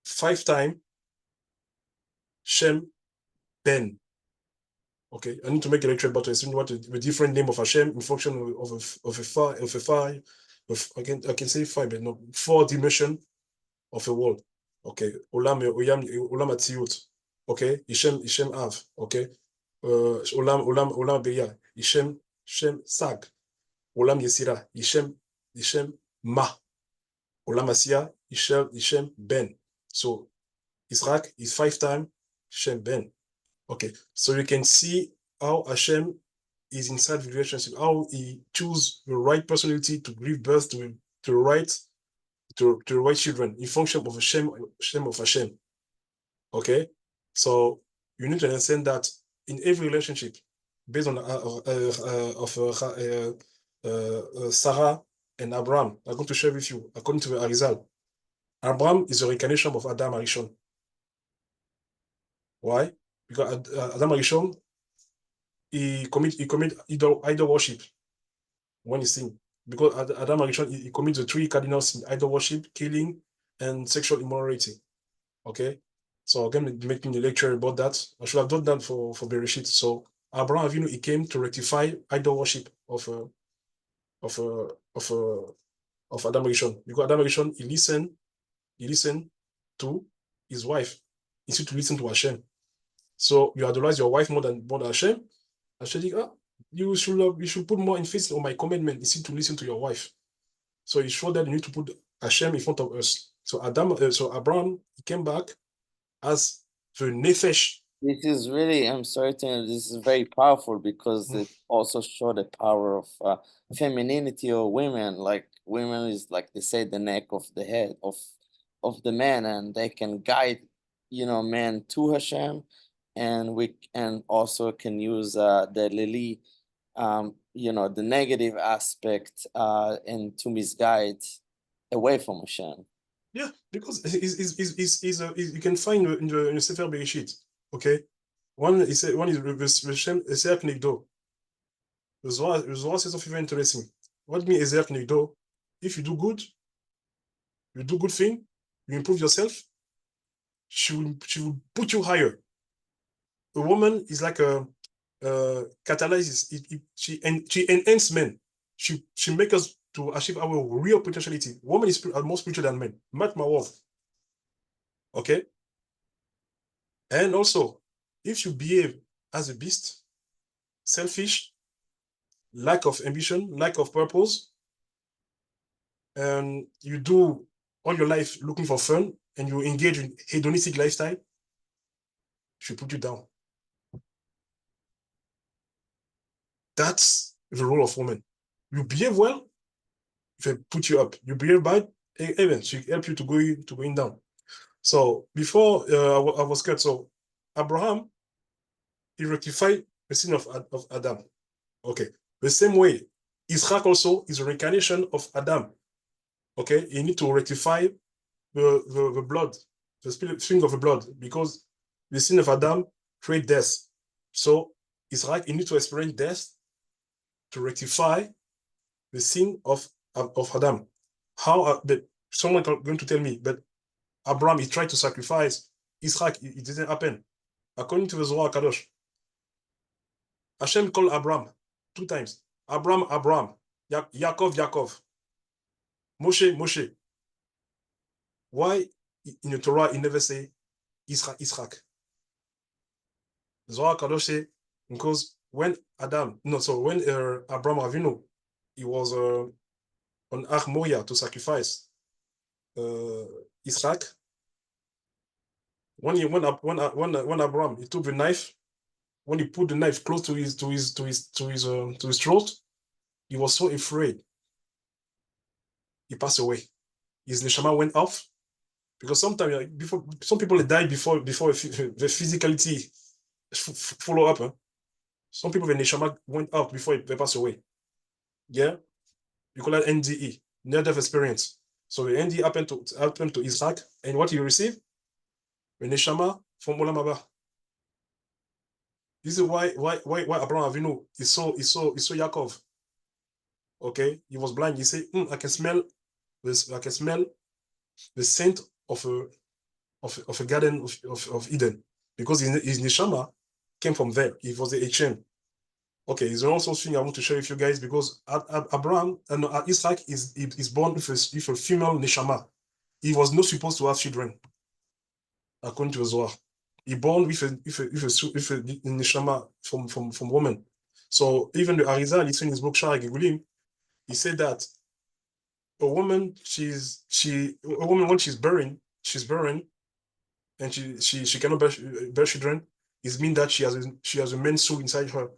5 times Shem Ben. Okay, I need to make a lecture about what the different name of Hashem in function of a five, I can say 5, but no, 4 dimension of a world. Okay, Olam Atziyut. Okay, Ishem Av. Okay, Olam Beya. Ishem Sag. Olam Yesira. Ishem Ma. Olam Asiya. Ishem Ben. So Israq is 5 times Shem Ben. Okay, so you can see how Hashem is inside the relationship, how he choose the right personality to give birth to the right children in function of the Shem of Hashem. Okay, so you need to understand that in every relationship, based on Sarah and Abraham, I'm going to share with you according to the Arizal. Abraham is a reincarnation of Adam Arishon. Why? Because Adam Arishon, he commit idol worship when he sin. Because Adam Arishon, he commits the 3 cardinal sins: idol worship, killing, and sexual immorality. Okay, so I'm going to be making a lecture about that. I should have done that for Bereshit. So Abraham Avinu, he came to rectify idol worship of Adam Arishon. Because Adam Arishon, he listened to his wife instead to listen to Hashem. So you idolize your wife more than Hashem. Hashem dit, you should put more emphasis on my commandment instead to listen to your wife. So he showed that you need to put Hashem in front of us. So Abraham, he came back as the nefesh. This is really, I'm sorry to interrupt, this is very powerful because it also showed the power of femininity of women. Like women is, like they say, the neck of the head of the man, and they can guide, man to Hashem, and also can use the lili, the negative aspect, and to misguide away from Hashem. Yeah, because you can find in the Sefer Bereshit. Okay, one is Hashem Ezer Knegdo. The Zohar says something very interesting. What means Ezer Knegdo? If you do good thing, you improve yourself, she will put you higher. A woman is like a catalysis. She enhances men. She makes us to achieve our real potentiality. Woman is more spiritual than men. Mark my word. Okay. And also, if you behave as a beast, selfish, lack of ambition, lack of purpose, and you do all your life looking for fun, and you engage in hedonistic lifestyle, she put you down. That's the role of woman. You behave well, if I put you up. You behave bad, even she help you to going down. So before I was cut, so Abraham, he rectified the sin of Adam. Okay. The same way, Isaac also is a reincarnation of Adam. Okay, you need to rectify the blood, the spilling of the blood, because the sin of Adam creates death. So Isaac, you need to experience death to rectify the sin of Adam. How? Someone going to tell me, but Abraham, he tried to sacrifice Isaac, it didn't happen. According to the Zohar Kadosh, Hashem called Abraham 2 times. Abraham, Yaakov, Moshe. Why in the Torah he never say Israq? Zohar Kadosh say because when Abraham Avinu, he was on Ar Moria to sacrifice Israq. When Abraham, he took the knife, when he put the knife close to his throat, he was so afraid. He passed away. His neshama went off, because sometimes some people die before the physicality follow up. Huh? Some people, the neshama went out before they pass away. Yeah, you call that NDE, near-death experience. So the NDE happened to Isaac, and what he received, the neshama from Olam Haba. This is why Abraham Avinu is so Yaakov. Okay, he was blind. He said, I can smell this. I can smell the scent of a garden of Eden, because his neshama came from there. He was the HM. Okay, there's also something I want to share with you guys, because Isaac is born with a female neshama. He was not supposed to have children, according to the Zohar. He born with a neshama from woman. So even the Arizal, in his book Sha'ar Gegulim, he said that a woman when she's barren, and she cannot bear children, it means that she has a man's soul inside her.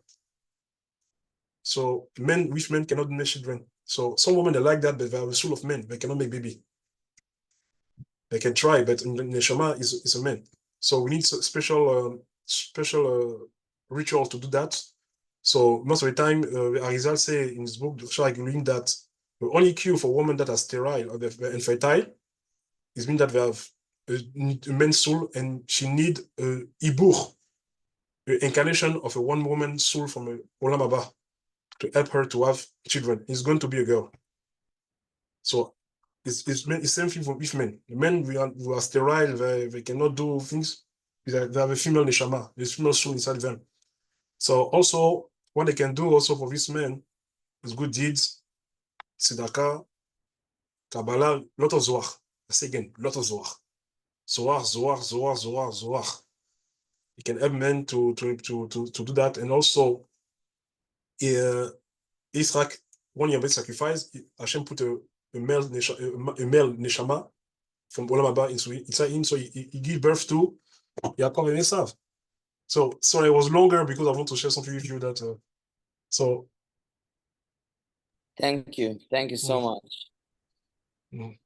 So men cannot make children. So some women, they like that, but they have a soul of men. They cannot make baby. They can try, but the neshama is a man. So we need special ritual to do that. So most of the time, Arizal say in his book Sha'ar Gegulim that the only cure for women that are sterile or they're infertile is mean that they have a man's soul, and she need a ibur, the incarnation of a one woman soul from a Olam Haba, to help her to have children. It's going to be a girl. So it's the same thing with men. The men who are sterile, they cannot do things. They have a female neshama, a female soul inside them. So also, what they can do also for these men is good deeds, tzedakah, Kabbalah, lot of Zohar. I say again, lot of Zohar. Zohar. It can help men to do that. And also, Israel, when you sacrifice, Hashem put a male neshama from Olam Haba inside him, so he give birth to Yaakov and Esav. So sorry, it was longer because I want to share something with you that. So. Thank you so much. Mm.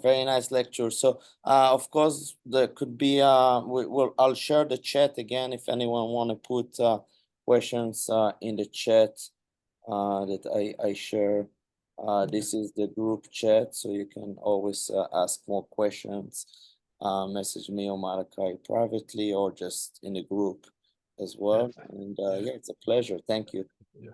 Very nice lecture. So of course there could be I'll share the chat again if anyone want to put questions in the chat that I share. This is the group chat, so you can always ask more questions. Message me or Malachi privately or just in the group as well. And yeah, it's a pleasure. Thank you. Yeah.